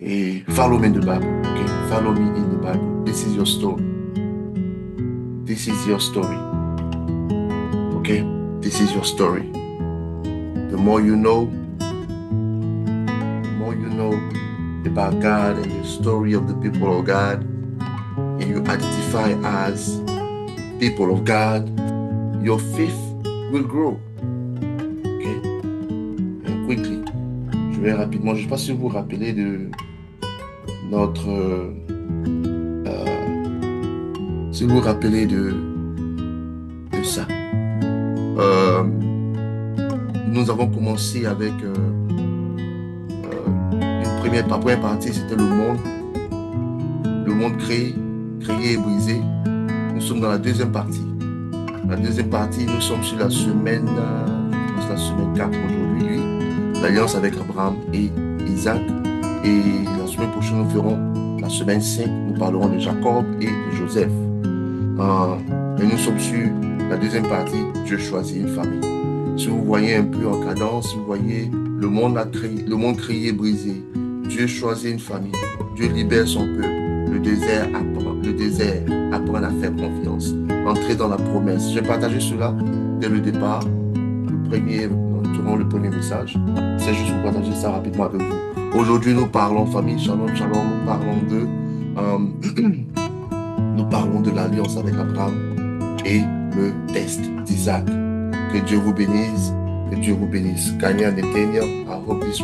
Et follow me in the Bible. Okay? Follow me in the Bible. This is your story. This is your story. Okay? This is your story. The more you know about God and the story of the people of God, and you identify as people of God, your faith will grow. Okay? And quickly, je vais rapidement, je ne sais pas si vous vous rappelez de notre, si vous vous rappelez de ça. Euh, nous avons commencé avec la première partie, c'était le monde créé et brisé. Nous sommes dans la deuxième partie. La deuxième partie, nous sommes sur la semaine, je pense la semaine 4 aujourd'hui, l'alliance avec Abraham et Isaac. Et la semaine prochaine, nous ferons la semaine 5, nous parlerons de Jacob et de Joseph. Et nous sommes sur la deuxième partie, Dieu choisit une famille. Si vous voyez un peu en cadence, si vous voyez le monde créé et brisé, Dieu choisit une famille, Dieu libère son peuple, le désert apprend à faire confiance, entrer dans la promesse. J'ai partagé cela dès le départ, durant le premier message. C'est juste pour partager ça rapidement avec vous. Aujourd'hui, nous parlons famille, shalom, shalom, nous parlons de l'alliance avec Abraham et le test d'Isaac. Que Dieu vous bénisse, que Dieu vous bénisse. Kanya Netanya, I hope this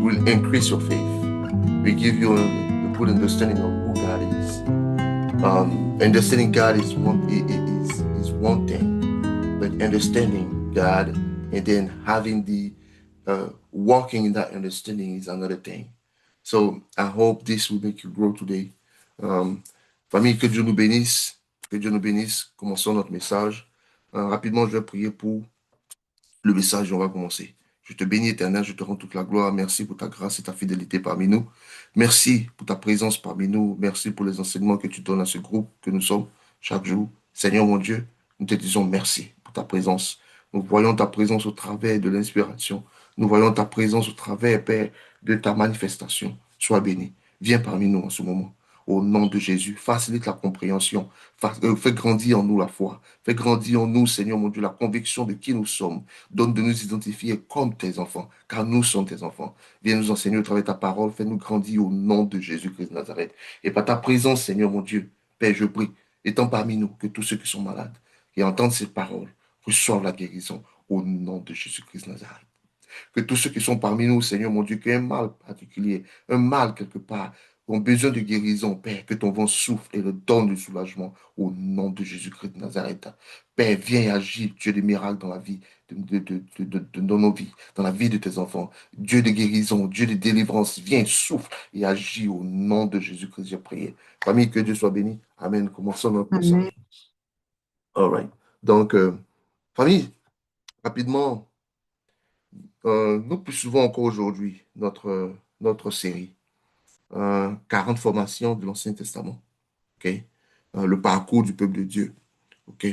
will increase your faith. We give you a good understanding of who God is. Understanding God is one thing, but understanding God and then having the walking in that understanding is another thing. So I hope this will make you grow today. Famille, que Dieu nous bénisse. Que Dieu nous bénisse. Commençons notre message. Rapidement, je vais prier pour le message et on va commencer. Je te bénis, Éternel, je te rends toute la gloire. Merci pour ta grâce et ta fidélité parmi nous. Merci pour ta présence parmi nous. Merci pour les enseignements que tu donnes à ce groupe que nous sommes chaque jour. Seigneur mon Dieu, nous te disons merci pour ta présence. Nous voyons ta présence au travers de l'inspiration. Nous voyons ta présence au travers, Père, de ta manifestation. Sois béni. Viens parmi nous en ce moment. Au nom de Jésus, facilite la compréhension. Fais grandir en nous la foi. Fais grandir en nous, Seigneur mon Dieu, la conviction de qui nous sommes. Donne de nous identifier comme tes enfants, car nous sommes tes enfants. Viens nous enseigner au travers de ta parole. Fais-nous grandir au nom de Jésus-Christ de Nazareth. Et par ta présence, Seigneur mon Dieu, Père, je prie, étant parmi nous, que tous ceux qui sont malades et entendent ces paroles reçoivent la guérison au nom de Jésus-Christ de Nazareth. Que tous ceux qui sont parmi nous, Seigneur mon Dieu, qui ont un mal particulier, un mal quelque part, ont besoin de guérison, Père, que ton vent souffle et leur donne du soulagement au nom de Jésus-Christ de Nazareth. Père, viens et agis, Dieu des miracles dans la vie, dans nos vies, dans la vie de tes enfants. Dieu de guérison, Dieu de délivrance, viens, souffle et agis au nom de Jésus-Christ, j'ai prié. Famille, que Dieu soit béni. Amen. Commençons notre Amen. message. All right. Donc, famille, rapidement, nous poursuivons encore aujourd'hui notre série, 40 formations de l'Ancien Testament. OK? Le parcours du peuple de Dieu. OK?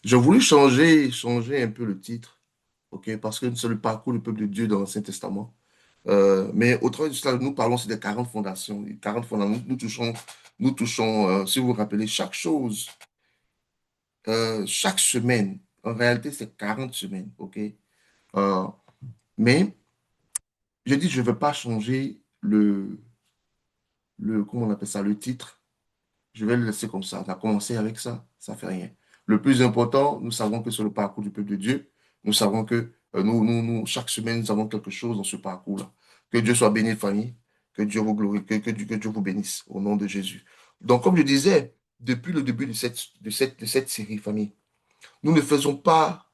J'ai voulu changer un peu le titre, OK? Parce que c'est le parcours du peuple de Dieu dans l'Ancien Testament. Mais au travers de cela, nous parlons aussi des 40 fondations. Les 40 fondations, nous touchons si vous vous rappelez, chaque chose, chaque semaine. En réalité, c'est 40 semaines, OK? Euh, mais je dis, je ne veux pas changer comment on appelle ça, le titre. Je vais le laisser comme ça. On a commencé avec ça, ça ne fait rien. Le plus important, nous savons que sur le parcours du peuple de Dieu, nous savons que chaque semaine, nous avons quelque chose dans ce parcours-là. Que Dieu soit béni, famille, que Dieu vous glorifie, que Dieu vous bénisse au nom de Jésus. Donc, comme je disais, depuis le début de cette série, famille, nous ne faisons pas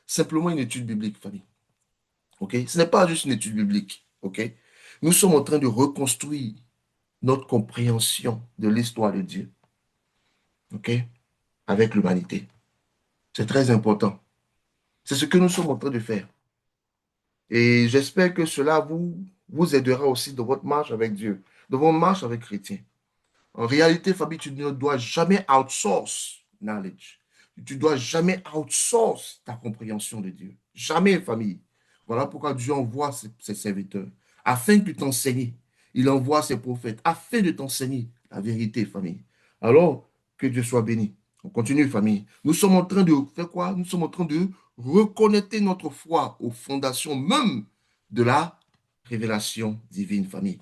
simplement une étude biblique, famille. OK? Ce n'est pas juste une étude biblique. OK? Nous sommes en train de reconstruire notre compréhension de l'histoire de Dieu, OK, avec l'humanité. C'est très important. C'est ce que nous sommes en train de faire. Et j'espère que cela vous aidera aussi dans votre marche avec Dieu, dans votre marche avec chrétien. En réalité, Fabi, tu ne dois jamais outsource knowledge. Tu ne dois jamais outsource ta compréhension de Dieu. Jamais, famille. Voilà pourquoi Dieu envoie ses serviteurs, afin de t'enseigner. Il envoie ses prophètes, afin de t'enseigner la vérité, famille. Alors, que Dieu soit béni. On continue, famille. Nous sommes en train de faire quoi? Nous sommes en train de reconnecter notre foi aux fondations même de la révélation divine, famille.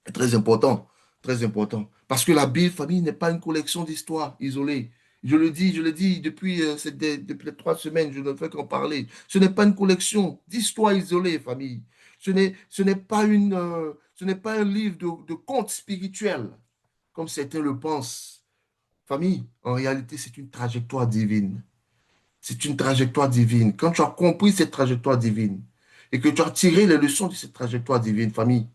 C'est très important, très important. Parce que la Bible, famille, n'est pas une collection d'histoires isolées. Je le dis depuis, depuis les 3 semaines, je ne fais qu'en parler. Ce n'est pas une collection d'histoires isolées, famille. Ce n'est pas ce n'est pas un livre de contes spirituels, comme certains le pensent. Famille, en réalité, c'est une trajectoire divine. C'est une trajectoire divine. Quand tu as compris cette trajectoire divine et que tu as tiré les leçons de cette trajectoire divine, famille,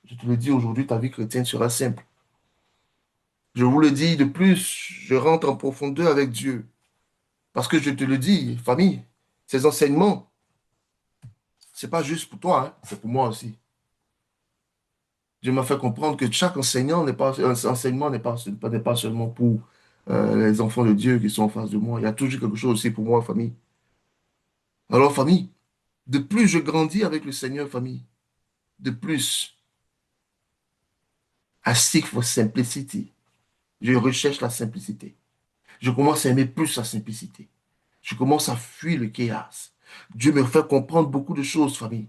je te le dis aujourd'hui, ta vie chrétienne sera simple. Je vous le dis de plus, je rentre en profondeur avec Dieu. Parce que je te le dis, famille, ces enseignements, ce n'est pas juste pour toi, hein, c'est pour moi aussi. Dieu m'a fait comprendre que chaque enseignement n'est pas seulement pour les enfants de Dieu qui sont en face de moi. Il y a toujours quelque chose aussi pour moi, famille. Alors, famille, de plus je grandis avec le Seigneur, famille, de plus I seek for simplicity. Je recherche la simplicité. Je commence à aimer plus la simplicité. Je commence à fuir le chaos. Dieu me fait comprendre beaucoup de choses, famille.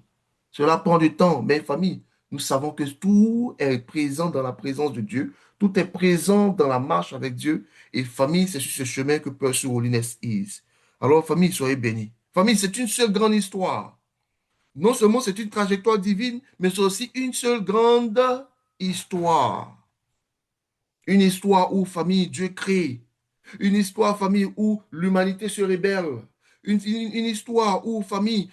Cela prend du temps, mais famille, nous savons que tout est présent dans la présence de Dieu. Tout est présent dans la marche avec Dieu. Et famille, c'est sur ce chemin que Pursue Holiness is. Alors, famille, soyez bénis. Famille, c'est une seule grande histoire. Non seulement c'est une trajectoire divine, mais c'est aussi une seule grande histoire. Une histoire où, famille, Dieu crée. Une histoire, famille, où l'humanité se rébelle. Une histoire où, famille,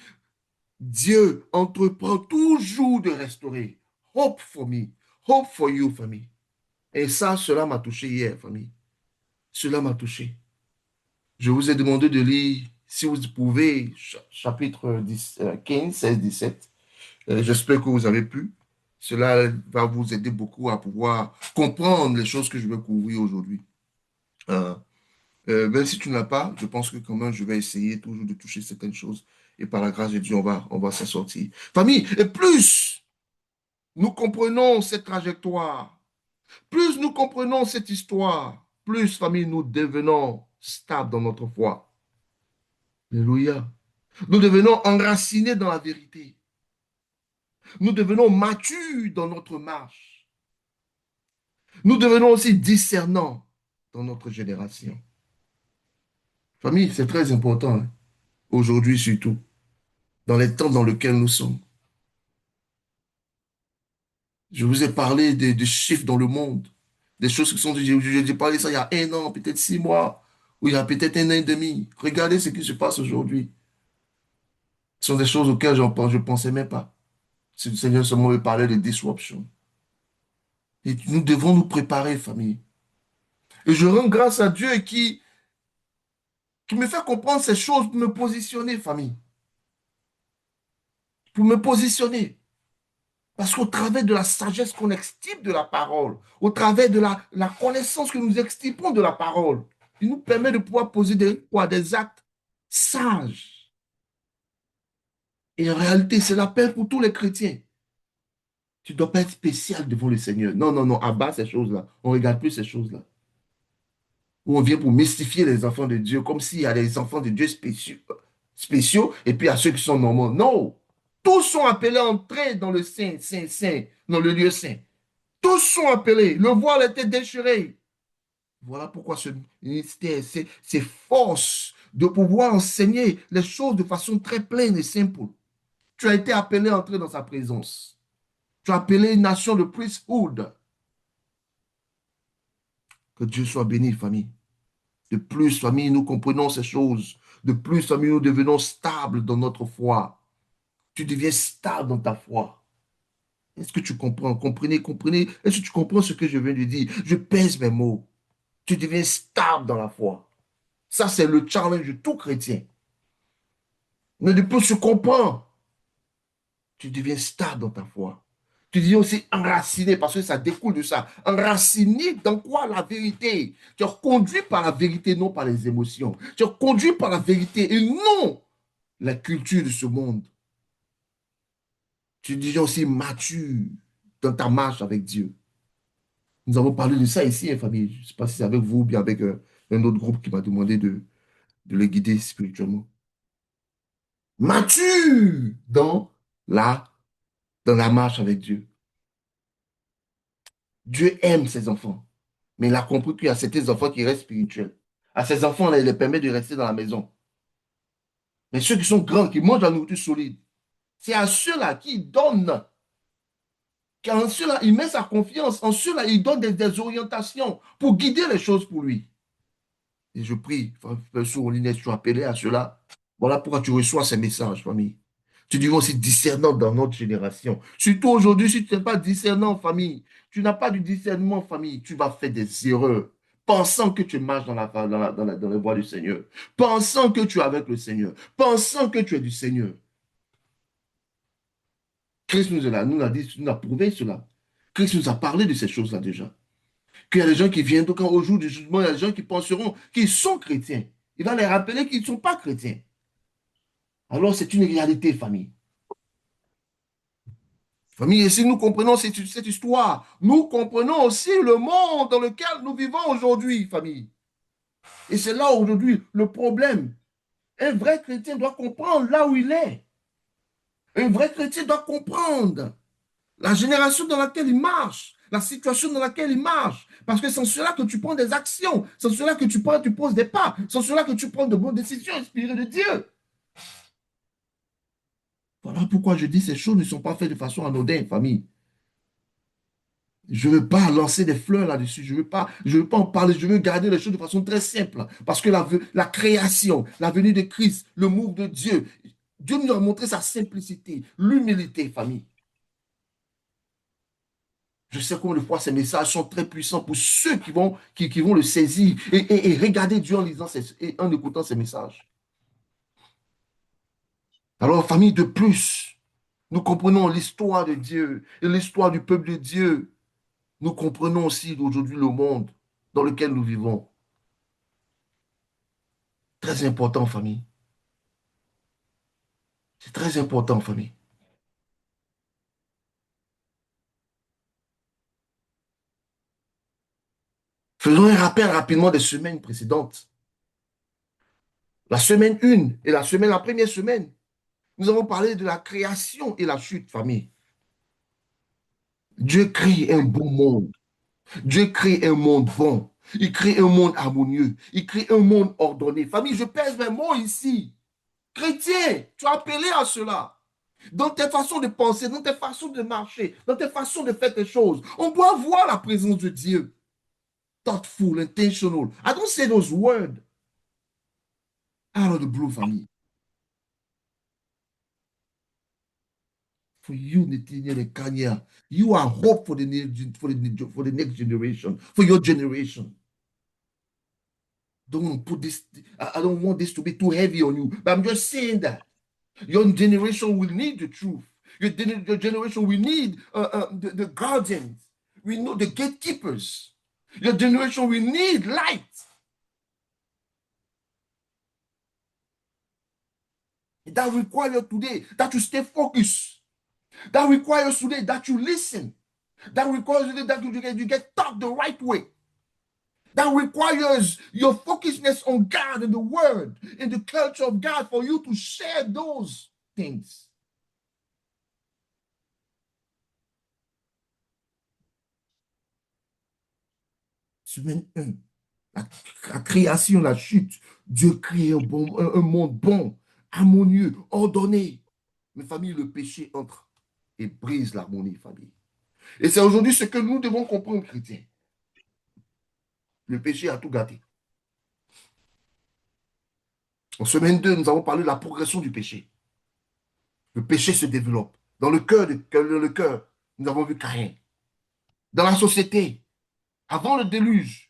Dieu entreprend toujours de restaurer. Hope for me. Hope for you, famille. Et ça, cela m'a touché hier, famille. Cela m'a touché. Je vous ai demandé de lire, si vous pouvez, chapitre 15, 16, 17. J'espère que vous avez pu. Cela va vous aider beaucoup à pouvoir comprendre les choses que je vais couvrir aujourd'hui. Euh, Même si tu n'as pas, je pense que quand même, je vais essayer toujours de toucher certaines choses. Et par la grâce de Dieu, on va s'en sortir. Famille, et plus nous comprenons cette trajectoire, plus nous comprenons cette histoire, plus, famille, nous devenons stables dans notre foi. Alléluia. Nous devenons enracinés dans la vérité. Nous devenons matures dans notre marche. Nous devenons aussi discernants dans notre génération. Famille, c'est très important, hein, aujourd'hui surtout, dans les temps dans lesquels nous sommes. Je vous ai parlé des chiffres dans le monde, des choses qui sont... J'ai parlé de ça il y a 1 an, peut-être 6 mois, ou il y a peut-être 1 an et demi. Regardez ce qui se passe aujourd'hui. Ce sont des choses auxquelles je ne pensais même pas. Si le Seigneur seulement me parlait de disruption. Et nous devons nous préparer, famille. Et je rends grâce à Dieu qui me fait comprendre ces choses pour me positionner, famille. Pour me positionner. Parce qu'au travers de la sagesse qu'on extirpe de la parole, au travers de la connaissance que nous extirpons de la parole, il nous permet de pouvoir poser des actes sages. Et en réalité, c'est l'appel pour tous les chrétiens. Tu ne dois pas être spécial devant le Seigneur. Non, non, non, abat ces choses-là. On ne regarde plus ces choses-là. Où on vient pour mystifier les enfants de Dieu, comme s'il y a des enfants de Dieu spéciaux et puis il y a ceux qui sont normaux. Non! Tous sont appelés à entrer dans le Saint, Saint, Saint, dans le lieu saint. Tous sont appelés. Le voile était déchiré. Voilà pourquoi ce ministère s'efforce de pouvoir enseigner les choses de façon très pleine et simple. Tu as été appelé à entrer dans sa présence. Tu as appelé une nation de priesthood. Que Dieu soit béni, famille. De plus, famille, nous comprenons ces choses. De plus, famille, nous devenons stables dans notre foi. Tu deviens stable dans ta foi. Est-ce que tu comprends? Comprenez, comprenez. Est-ce que tu comprends ce que je viens de dire? Je pèse mes mots. Tu deviens stable dans la foi. Ça, c'est le challenge de tout chrétien. Mais de plus tu comprends, tu deviens stable dans ta foi. Tu deviens aussi enraciné parce que ça découle de ça. Enraciné dans quoi? La vérité. Tu es conduit par la vérité, non par les émotions. Tu es conduit par la vérité et non la culture de ce monde. Tu deviens aussi mature dans ta marche avec Dieu. Nous avons parlé de ça ici, hein, famille. Je ne sais pas si c'est avec vous ou bien avec un autre groupe qui m'a demandé de les guider spirituellement. Mature la, dans la marche avec Dieu. Dieu aime ses enfants, mais il a compris qu'il y a certains enfants qui restent spirituels. À ces enfants-là, il les permet de rester dans la maison. Mais ceux qui sont grands, qui mangent la nourriture solide, c'est à ceux-là qui donnent. Car en cela, il met sa confiance. En cela, il donne des orientations pour guider les choses pour lui. Et je prie, frère Souroline, tu as appelé à cela. Voilà pourquoi tu reçois ces messages, famille. Tu devrais aussi discernant dans notre génération. Surtout aujourd'hui, si tu n'es pas discernant, famille, tu n'as pas du discernement, famille, tu vas faire des erreurs. Pensant que tu marches dans la voie du Seigneur. Pensant que tu es avec le Seigneur. Pensant que tu es du Seigneur. Christ nous a dit, nous a prouvé cela. Christ nous a parlé de ces choses-là déjà. Qu'il y a des gens qui viennent, quand au jour du jugement, il y a des gens qui penseront qu'ils sont chrétiens. Il va les rappeler qu'ils ne sont pas chrétiens. Alors c'est une réalité, famille. Famille, et si nous comprenons cette histoire, nous comprenons aussi le monde dans lequel nous vivons aujourd'hui, famille. Et c'est là aujourd'hui le problème. Un vrai chrétien doit comprendre là où il est. Un vrai chrétien doit comprendre la génération dans laquelle il marche, la situation dans laquelle il marche. Parce que c'est en cela que tu prends des actions, c'est en cela que tu poses des pas, c'est en cela que tu prends de bonnes décisions inspirées de Dieu. Voilà pourquoi je dis ces choses ne sont pas faites de façon anodine, famille. Je ne veux pas lancer des fleurs là-dessus, je veux pas en parler, je veux garder les choses de façon très simple. Parce que la création, la venue de Christ, le move de Dieu, Dieu nous a montré sa simplicité, l'humilité, famille. Je sais combien de fois ces messages sont très puissants pour ceux qui vont le saisir et regarder Dieu en lisant et en écoutant ces messages. Alors, famille, de plus, nous comprenons l'histoire de Dieu et l'histoire du peuple de Dieu. Nous comprenons aussi aujourd'hui le monde dans lequel nous vivons. Très important, famille. C'est très important, famille. Faisons un rappel rapidement des semaines précédentes. La semaine 1 et la première semaine, nous avons parlé de la création et la chute, famille. Dieu crée un beau monde. Dieu crée un monde bon. Il crée un monde harmonieux. Il crée un monde ordonné. Famille, je pèse mes mots ici. Chrétien, tu as appelé à cela. Dans tes façons de penser, dans tes façons de marcher, dans tes façons de faire tes choses, on doit voir la présence de Dieu. Thoughtful, intentional. I don't say those words out of the blue, family. For you, Nathaniel and Kanya, you are hope for for the next generation, for your generation. Don't put this, I don't want this to be too heavy on you, but I'm just saying that your generation will need the truth. Your generation will need the guardians. We know the gatekeepers. Your generation will need light. That requires today that you stay focused. That requires today that you listen. That requires today that you get taught the right way. That requires your focusedness on God and the word and the culture of God for you to share those things. Semaine 1, la création, la chute. Dieu crée un monde bon, harmonieux, ordonné. Mais famille, le péché entre et brise l'harmonie, famille. Et c'est aujourd'hui ce que nous devons comprendre, chrétiens. Le péché a tout gâté. En semaine 2, nous avons parlé de la progression du péché. Le péché se développe. Dans le cœur, nous avons vu Caïn. Dans la société, avant le déluge,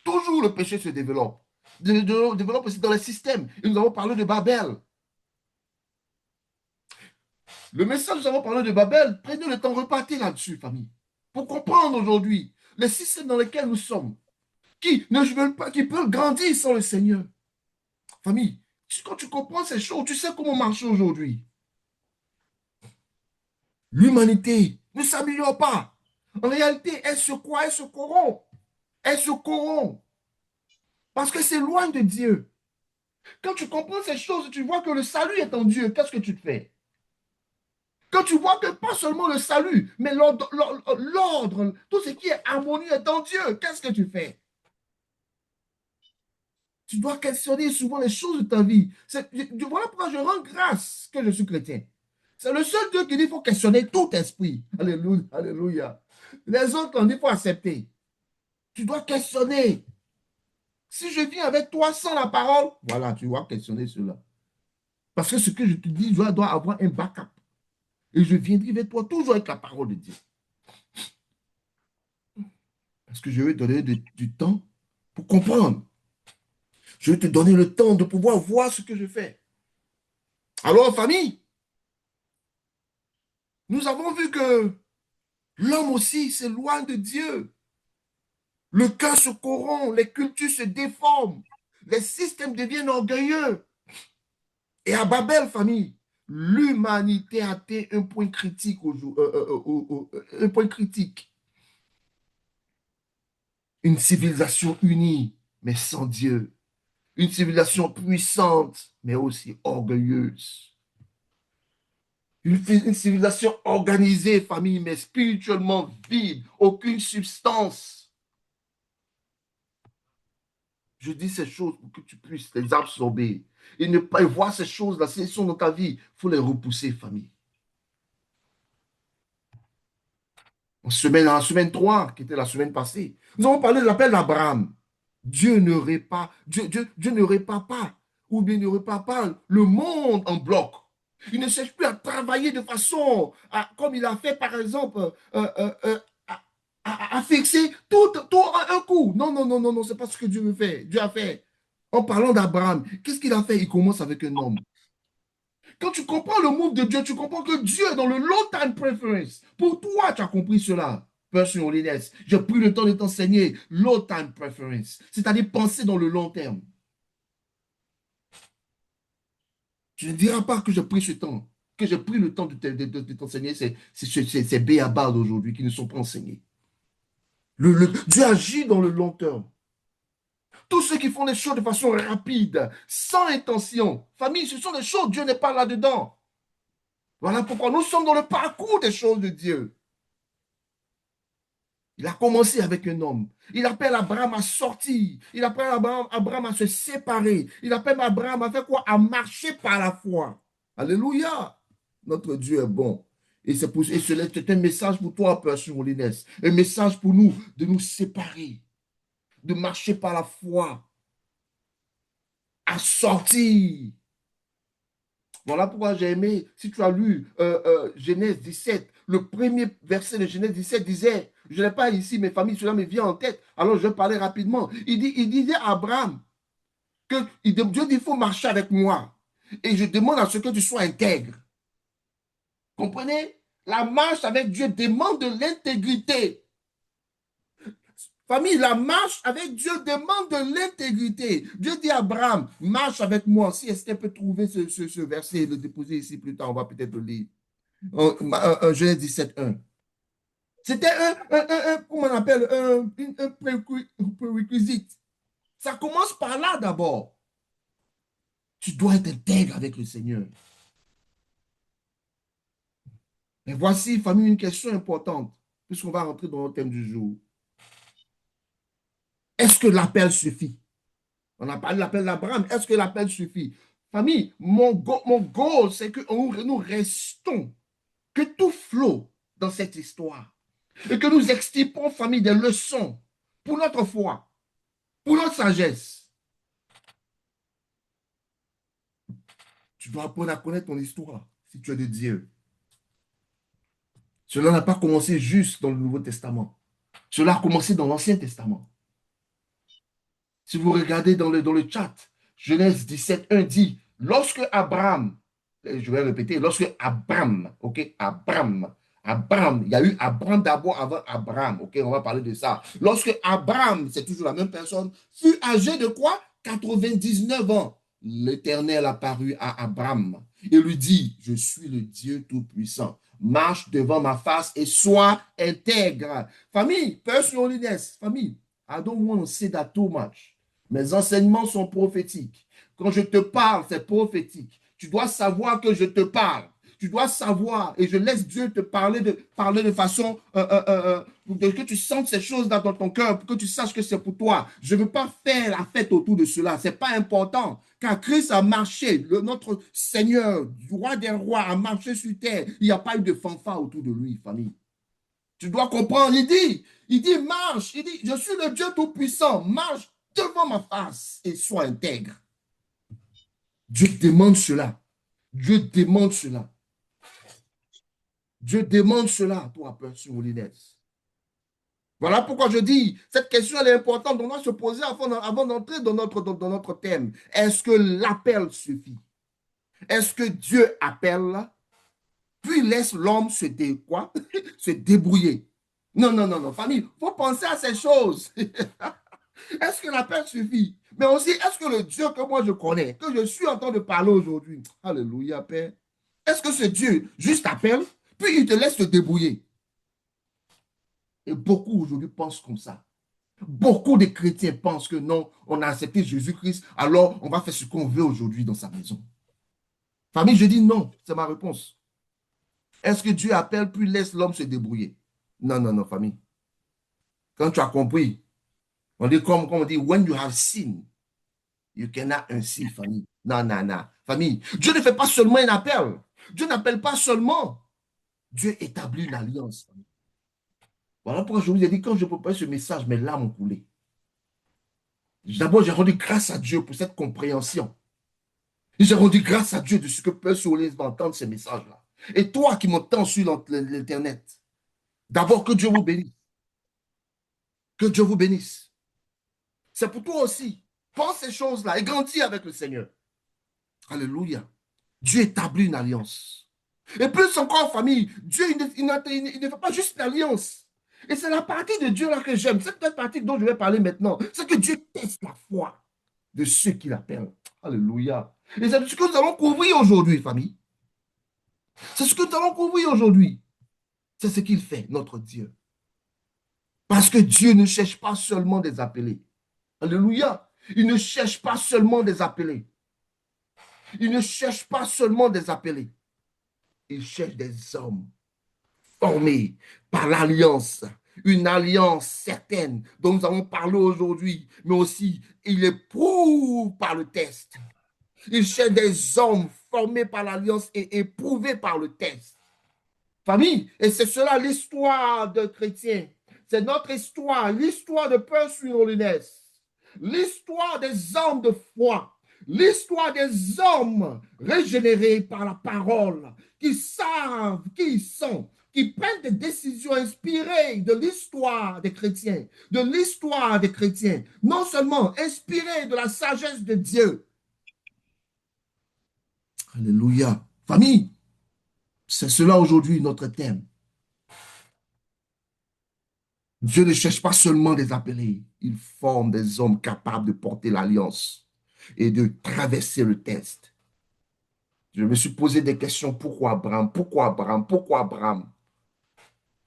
toujours le péché se développe. Développe aussi dans les systèmes. Et nous avons parlé de Babel. Le message, nous avons parlé de Babel. Prenez le temps de repartir là-dessus, famille. Pour comprendre aujourd'hui les systèmes dans lesquels nous sommes. Qui ne veulent pas, qui peuvent grandir sans le Seigneur. Famille, Quand tu comprends ces choses, tu sais comment marcher aujourd'hui. L'humanité ne s'améliore pas. En réalité, elle se croit, elle se corrompt. Elle se corrompt parce qu'elle s'éloigne de Dieu. Quand tu comprends ces choses, tu vois que le salut est en Dieu. Qu'est-ce que tu te fais? Quand tu vois que pas seulement le salut, mais l'ordre, tout ce qui est harmonie est en Dieu, qu'est-ce que tu fais? Tu dois questionner souvent les choses de ta vie. Voilà pourquoi je rends grâce que je suis chrétien. C'est le seul Dieu qui dit qu'il faut questionner tout esprit. Alléluia, alléluia. Les autres, on dit qu'il faut accepter. Tu dois questionner. Si je viens avec toi sans la parole, voilà, tu dois questionner cela. Parce que ce que je te dis, je dois avoir un backup. Et je viendrai vers toi toujours avec la parole de Dieu. Parce que je vais te donner du temps pour comprendre. Je vais te donner le temps de pouvoir voir ce que je fais. Alors, famille, nous avons vu que l'homme aussi s'éloigne de Dieu. Le cœur se corrompt, les cultures se déforment, les systèmes deviennent orgueilleux. Et à Babel, famille, l'humanité a atteint un point critique un point critique. Une civilisation unie, mais sans Dieu. Une civilisation puissante, mais aussi orgueilleuse. Une civilisation organisée, famille, mais spirituellement vide, aucune substance. Je dis ces choses pour que tu puisses les absorber et ne pas voir ces choses-là, si elles sont dans ta vie, il faut les repousser, famille. En semaine 3, qui était la semaine passée, nous avons parlé de l'appel d'Abraham. Dieu ne répare pas, ou bien ne répare pas le monde en bloc. Il ne cherche plus à travailler de façon, comme il a fait par exemple, à fixer tout un coup. Non, non, non, non, non, c'est pas ce que Dieu veut faire. Dieu a fait. En parlant d'Abraham, qu'est-ce qu'il a fait? Il commence avec un homme. Quand tu comprends le move de Dieu, tu comprends que Dieu est dans le long time preference. Pour toi, tu as compris cela. Personne holiness. J'ai pris le temps de t'enseigner long time preference, c'est-à-dire penser dans le long terme. Tu ne diras pas que j'ai pris ce temps, que j'ai pris le temps de t'enseigner ces béabas d'aujourd'hui qui ne sont pas enseignés. Dieu agit dans le long terme. Tous ceux qui font les choses de façon rapide, sans intention, famille, ce sont des choses, Dieu n'est pas là-dedans. Voilà pourquoi nous sommes dans le parcours des choses de Dieu. Il a commencé avec un homme. Il appelle Abraham à sortir. Il appelle Abraham à se séparer. Il appelle Abraham à faire quoi? À marcher par la foi. Alléluia. Notre Dieu est bon. Et c'est un message pour toi, Père Soumolinès. Un message pour nous de nous séparer, de marcher par la foi, à sortir. Voilà pourquoi j'ai aimé, si tu as lu Genèse 17, le premier verset de Genèse 17 disait, je ne l'ai pas ici, mes familles, cela me vient en tête, alors je vais parler rapidement. Il disait à Abraham que Dieu dit, il faut marcher avec moi. Et je demande à ce que tu sois intègre. Comprenez? La marche avec Dieu demande de l'intégrité. Famille, la marche avec Dieu demande de l'intégrité. Dieu dit à Abraham, marche avec moi. Si Esther peut trouver ce verset et le déposer ici plus tard, on va peut-être le lire. Genèse 17, 1. C'était comment on appelle, un prérequisite. Ça commence par là d'abord. Tu dois être intègre avec le Seigneur. Mais voici, famille, une question importante, puisqu'on va rentrer dans le thème du jour. Est-ce que l'appel suffit? On a parlé de l'appel d'Abraham. Est-ce que l'appel suffit? Famille, mon goal, c'est que nous restons, que tout flot dans cette histoire. Et que nous extirpons, famille, des leçons pour notre foi, pour notre sagesse. Tu dois apprendre à connaître ton histoire si tu es de Dieu. Cela n'a pas commencé juste dans le Nouveau Testament. Cela a commencé dans l'Ancien Testament. Si vous regardez dans le chat, Genèse 17, 1 dit, lorsque Abraham, je vais répéter, lorsque Abraham, ok, Abraham, il y a eu Abraham d'abord avant Abraham, ok, on va parler de ça. Lorsque Abraham, c'est toujours la même personne, fut âgé de quoi? 99 ans. l'Éternel apparut à Abraham et lui dit, je suis le Dieu Tout-Puissant. Marche devant ma face et sois intègre. Famille, personal holiness, famille, I don't want to say that too much. Mes enseignements sont prophétiques. Quand je te parle, c'est prophétique. Tu dois savoir que je te parle. Tu dois savoir, et je laisse Dieu te parler de façon que tu sentes ces choses dans ton cœur, pour que tu saches que c'est pour toi. Je ne veux pas faire la fête autour de cela. Ce n'est pas important. Car Christ a marché, notre Seigneur, roi des rois, a marché sur terre. Il n'y a pas eu de fanfare autour de lui, famille. Tu dois comprendre. Il dit, marche. Il dit, je suis le Dieu Tout-Puissant. Marche devant ma face et sois intègre. Dieu demande cela. Dieu demande cela. Dieu demande cela, toi, Personne Holiness. Voilà pourquoi je dis, cette question elle est importante. On doit se poser avant d'entrer dans notre thème. Est-ce que l'appel suffit? Est-ce que Dieu appelle, puis laisse l'homme se débrouiller? Non, non, non, non, famille, il faut penser à ces choses. Est-ce que l'appel suffit? Mais aussi, est-ce que le Dieu que moi je connais, que je suis en train de parler aujourd'hui, alléluia, Père, est-ce que ce Dieu juste appelle, puis il te laisse te débrouiller? Et beaucoup aujourd'hui pensent comme ça. Beaucoup de chrétiens pensent que non, on a accepté Jésus-Christ, alors on va faire ce qu'on veut aujourd'hui dans sa maison. Famille, je dis non, c'est ma réponse. Est-ce que Dieu appelle puis laisse l'homme se débrouiller? Non, non, non, famille. Quand tu as compris, on dit comme on dit, when you have seen, you cannot unsee, famille. Non, non, non. Famille, Dieu ne fait pas seulement un appel. Dieu n'appelle pas seulement. Dieu établit une alliance. Voilà pourquoi je vous ai dit, quand je prépare ce message, mes larmes ont coulé. D'abord, j'ai rendu grâce à Dieu pour cette compréhension. J'ai rendu grâce à Dieu de ce que Père Soulez va entendre ces messages-là. Et toi qui m'entends sur l'Internet, d'abord que Dieu vous bénisse. Que Dieu vous bénisse. C'est pour toi aussi. Pense ces choses-là et grandis avec le Seigneur. Alléluia. Dieu établit une alliance. Et plus encore, famille, Dieu, il ne fait pas juste l'alliance. Et c'est la partie de Dieu là que j'aime. Cette partie dont je vais parler maintenant, c'est que Dieu teste la foi de ceux qui l'appellent. Alléluia. Et c'est ce que nous allons couvrir aujourd'hui, famille. C'est ce que nous allons couvrir aujourd'hui. C'est ce qu'il fait, notre Dieu. Parce que Dieu ne cherche pas seulement des appelés. Alléluia. Il ne cherche pas seulement des appelés. Il ne cherche pas seulement des appelés. Il cherche des hommes formés par l'alliance. Une alliance certaine dont nous allons parler aujourd'hui. Mais aussi, il éprouve par le test. Il cherche des hommes formés par l'alliance et éprouvés par le test. Famille, et c'est cela l'histoire de chrétiens. C'est notre histoire, l'histoire de Persuin Holiness, l'histoire des hommes de foi, l'histoire des hommes régénérés par la parole, qui savent qui ils sont, qui prennent des décisions inspirées de l'histoire des chrétiens, non seulement inspirées de la sagesse de Dieu. Alléluia. Famille, c'est cela aujourd'hui notre thème. Dieu ne cherche pas seulement des appelés, il forme des hommes capables de porter l'alliance et de traverser le test. Je me suis posé des questions. Pourquoi Abraham? Pourquoi Abraham? Pourquoi Abraham?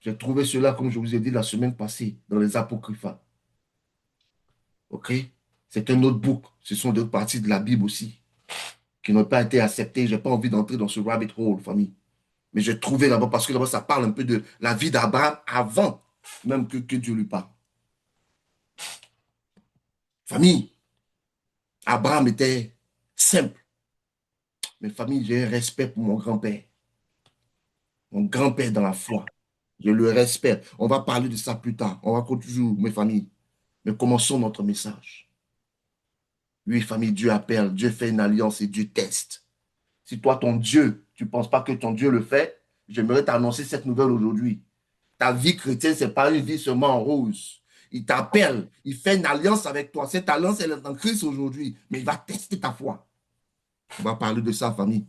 J'ai trouvé cela, comme je vous ai dit la semaine passée, dans les Apocrypha. OK? C'est un autre book. Ce sont d'autres parties de la Bible aussi qui n'ont pas été acceptées. Je n'ai pas envie d'entrer dans ce rabbit hole, famille. Mais j'ai trouvé là-bas parce que là-bas, ça parle un peu de la vie d'Abraham avant même que Dieu lui parle. Famille, Abraham était simple. Mais famille, j'ai un respect pour mon grand-père. Mon grand-père dans la foi. Je le respecte. On va parler de ça plus tard. On va continuer, mes familles. Mais commençons notre message. Oui, famille, Dieu appelle, Dieu fait une alliance et Dieu teste. Si toi, ton Dieu, tu ne penses pas que ton Dieu le fait, j'aimerais t'annoncer cette nouvelle aujourd'hui. Ta vie chrétienne, ce n'est pas une vie seulement en rose. Il t'appelle, il fait une alliance avec toi. Cette alliance, elle est en Christ aujourd'hui, mais il va tester ta foi. On va parler de ça, famille.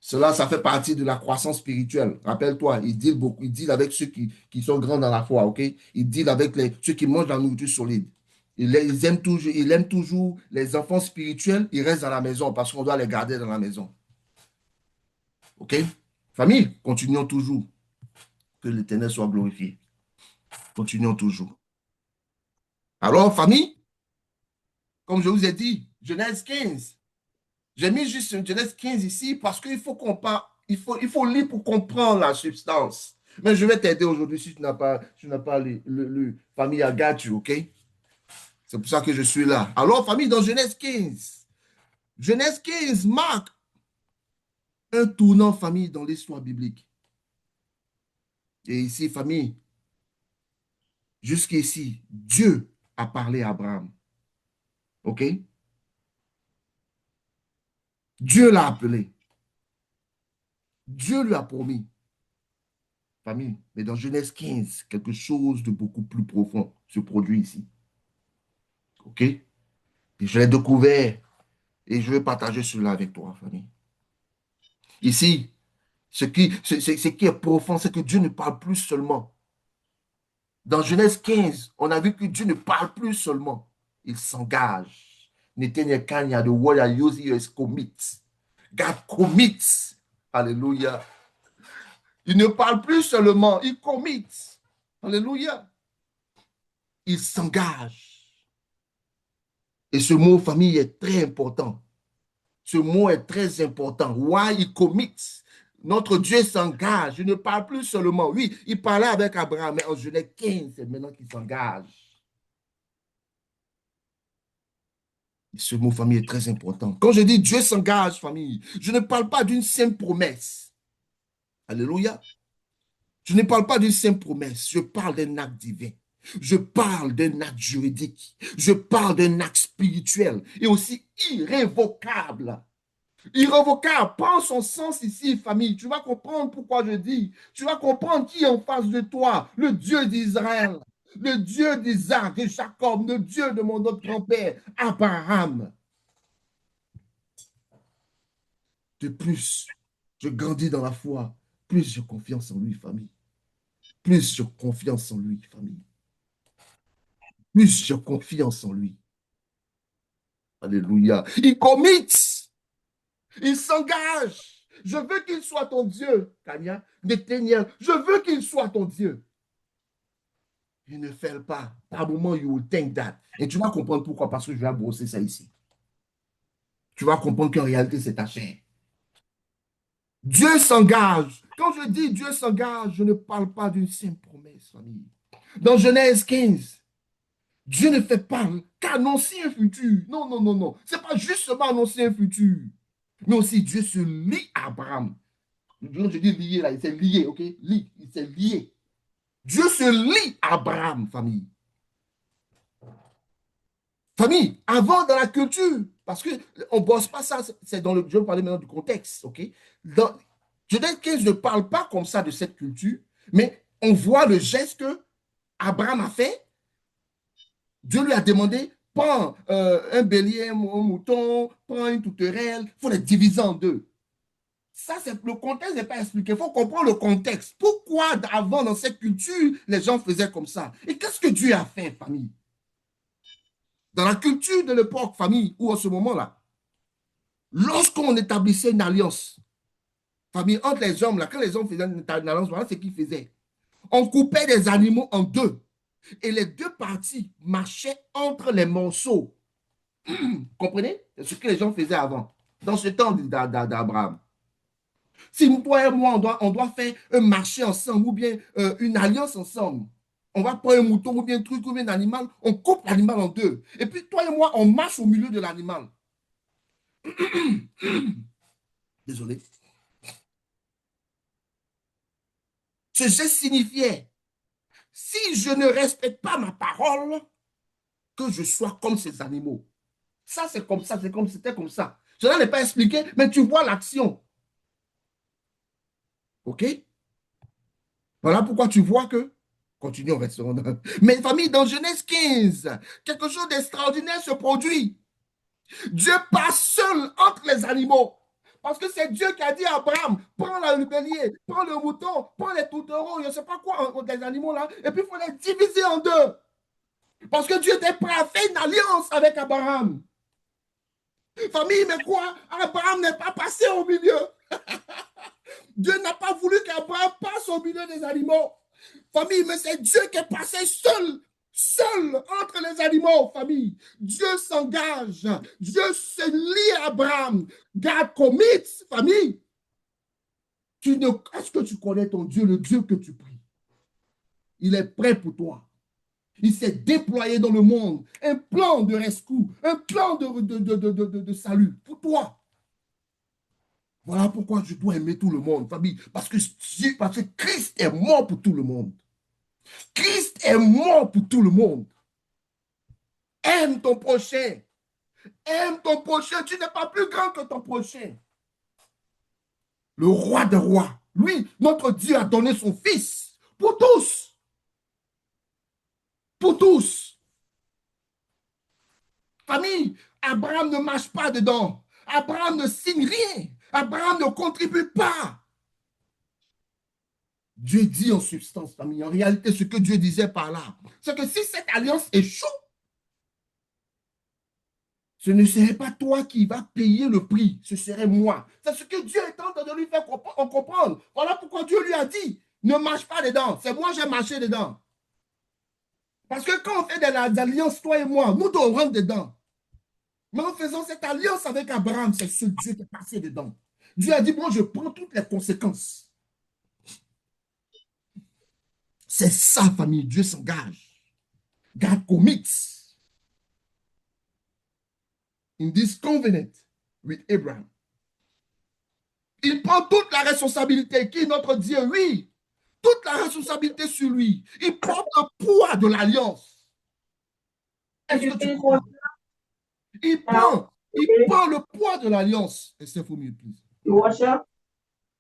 Cela, ça fait partie de la croissance spirituelle. Rappelle-toi, il deal beaucoup, il deal avec ceux qui sont grands dans la foi, ok? Il deal avec ceux qui mangent la nourriture solide. Il aime toujours les enfants spirituels, ils restent dans la maison parce qu'on doit les garder dans la maison. OK? Famille, continuons toujours. Que l'Éternel soit glorifié. Continuons toujours. Alors, famille, comme je vous ai dit, Genèse 15. J'ai mis juste une Genèse 15 ici parce qu'il faut qu'on parle, il faut lire pour comprendre la substance. Mais je vais t'aider aujourd'hui si tu n'as pas le famille I got you, OK? C'est pour ça que je suis là. Alors, famille, dans Genèse 15 marque un tournant, famille, dans l'histoire biblique. Et ici, famille, jusqu'ici, Dieu a parlé à Abraham. OK? Dieu l'a appelé. Dieu lui a promis. Famille, mais dans Genèse 15, quelque chose de beaucoup plus profond se produit ici. OK? Et je l'ai découvert et je vais partager cela avec toi, famille. Ici, ce qui est profond, c'est que Dieu ne parle plus seulement. Dans Genèse 15, on a vu que Dieu ne parle plus seulement. Il s'engage. Kanya, the word I use here is commit. God commits. Alléluia. Il ne parle plus seulement, il commit. Alléluia. Il s'engage. Et ce mot famille est très important. Ce mot est très important. Why he commits. Notre Dieu s'engage. Il ne parle plus seulement. Oui, il parlait avec Abraham, mais en Genèse 15, c'est maintenant qu'il s'engage. Ce mot famille est très important. Quand je dis Dieu s'engage, famille, je ne parle pas d'une simple promesse. Alléluia. Je ne parle pas d'une simple promesse. Je parle d'un acte divin. Je parle d'un acte juridique. Je parle d'un acte spirituel et aussi irrévocable. Irrévocable, prends son sens ici, famille. Tu vas comprendre pourquoi je dis. Tu vas comprendre qui est en face de toi. Le Dieu d'Israël, le Dieu d'Isaac, de Jacob, le Dieu de mon autre grand-père, Abraham. De plus, je grandis dans la foi, plus j'ai confiance en lui, famille. Plus j'ai confiance en lui, famille. Plus j'ai confiance en lui. Alléluia. Il commit. Il s'engage. Je veux qu'il soit ton Dieu, Kanya, Nathaniel. Je veux qu'il soit ton Dieu. Il ne fait pas. Par moment, you will think that. Et tu vas comprendre pourquoi, parce que je vais brosser ça ici. Tu vas comprendre qu'en réalité, c'est ta chair. Dieu s'engage. Quand je dis Dieu s'engage, je ne parle pas d'une simple promesse, famille. Dans Genèse 15, Dieu ne fait pas qu'annoncer un futur. Non, non, non, non. Ce n'est pas justement annoncer un futur. Mais aussi, Dieu se lie à Abraham. Je dis lié là, il s'est lié, ok? Il s'est lié. Dieu se lie à Abraham, famille. Famille, avant dans la culture, parce qu'on ne bosse pas ça, c'est dans le. Je vais parler maintenant du contexte, ok? Dans, Genèse 15 ne parle pas comme ça de cette culture, mais on voit le geste que Abraham a fait. Dieu lui a demandé, prends un bélier, un mouton, prends une tourterelle, il faut les diviser en deux. Ça, le contexte n'est pas expliqué. Il faut comprendre le contexte. Pourquoi avant, dans cette culture, les gens faisaient comme ça? Et qu'est-ce que Dieu a fait, famille? Dans la culture de l'époque, famille, ou en ce moment-là, lorsqu'on établissait une alliance, famille, entre les hommes, là, quand les hommes faisaient une alliance, voilà ce qu'ils faisaient. On coupait des animaux en deux. Et les deux parties marchaient entre les morceaux. Comprenez? C'est ce que les gens faisaient avant, dans ce temps d'Abraham. Si toi et moi, on doit faire un marché ensemble ou bien une alliance ensemble, on va prendre un mouton ou bien un truc ou bien un animal, on coupe l'animal en deux. Et puis toi et moi, on marche au milieu de l'animal. Désolé. Ce geste signifiait, si je ne respecte pas ma parole, que je sois comme ces animaux. Ça, c'est comme ça, c'était comme ça. Je ne l'ai pas expliqué, mais tu vois l'action. OK? Voilà pourquoi tu vois que. Continuons, restons. Mes familles, dans Genèse 15, quelque chose d'extraordinaire se produit. Dieu passe seul entre les animaux. Parce que c'est Dieu qui a dit à Abraham, prends le bélier, prends le mouton, prends les tourtereaux, je ne sais pas quoi, des animaux là, et puis il faut les diviser en deux. Parce que Dieu était prêt à faire une alliance avec Abraham. Famille, mais quoi? Abraham n'est pas passé au milieu. Dieu n'a pas voulu qu'Abraham passe au milieu des animaux. Famille, mais c'est Dieu qui est passé seul, seul entre les animaux, famille. Dieu s'engage. Dieu se lie à Abraham. God commits, famille. Est-ce que tu connais ton Dieu, le Dieu que tu pries? Il est prêt pour toi. Il s'est déployé dans le monde. Un plan de rescue, un plan de salut pour toi. Voilà pourquoi je dois aimer tout le monde, famille. Parce que Christ est mort pour tout le monde. Christ est mort pour tout le monde. Aime ton prochain. Aime ton prochain. Tu n'es pas plus grand que ton prochain. Le roi des rois. Lui, notre Dieu a donné son fils pour tous. Pour tous. Famille, Abraham ne marche pas dedans. Abraham ne signe rien. Abraham ne contribue pas. Dieu dit en substance, famille. En réalité, ce que Dieu disait par là, c'est que si cette alliance échoue, ce ne serait pas toi qui vas payer le prix, ce serait moi. C'est ce que Dieu est en train de lui faire comprendre. Voilà pourquoi Dieu lui a dit, ne marche pas dedans. C'est moi, j'ai marché dedans. Parce que quand on fait des alliances, toi et moi, nous devons rentrer dedans. Mais en faisant cette alliance avec Abraham, c'est ce Dieu qui est passé dedans. Dieu a dit, moi, je prends toutes les conséquences. C'est ça, famille. Dieu s'engage. God commits in this covenant with Abraham. Il prend toute la responsabilité. Qui est notre Dieu? Oui. Toute la responsabilité sur lui. Il porte le poids de l'alliance. Est-ce que tu crois? Il prend le poids de l'alliance.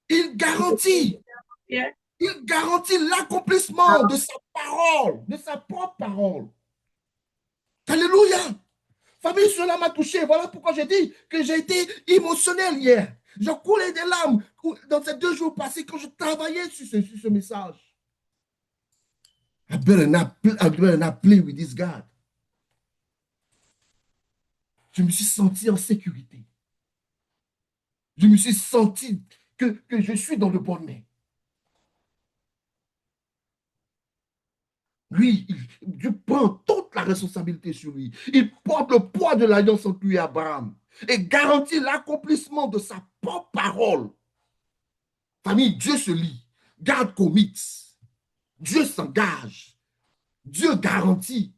Il garantit. Il garantit l'accomplissement de sa parole, de sa propre parole. Alléluia. Famille, cela m'a touché. Voilà pourquoi j'ai dit que j'ai été émotionnel hier. Je coulais des larmes dans ces 2 jours passés quand je travaillais sur ce message. I better not play with this God. Je me suis senti en sécurité. Je me suis senti que je suis dans le bon main. Lui, Dieu prend toute la responsabilité sur lui. Il porte le poids de l'alliance entre lui et Abraham et garantit l'accomplissement de sa propre parole. Famille, Dieu se lie. God commits. Dieu s'engage. Dieu garantit.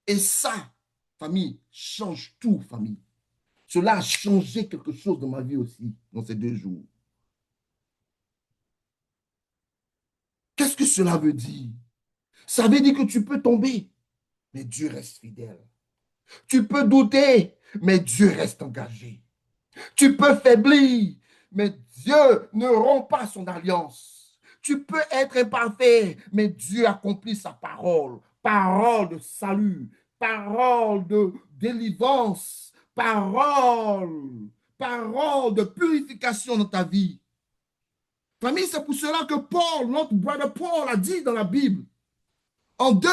Et ça, famille, change tout, famille. Cela a changé quelque chose dans ma vie aussi, dans ces 2 jours. Qu'est-ce que cela veut dire? Ça veut dire que tu peux tomber, mais Dieu reste fidèle. Tu peux douter, mais Dieu reste engagé. Tu peux faiblir, mais Dieu ne rompt pas son alliance. Tu peux être imparfait, mais Dieu accomplit sa parole. Parole de salut, parole de délivrance, parole de purification dans ta vie. Famille, c'est pour cela que Paul, notre brother Paul, a dit dans la Bible, en 2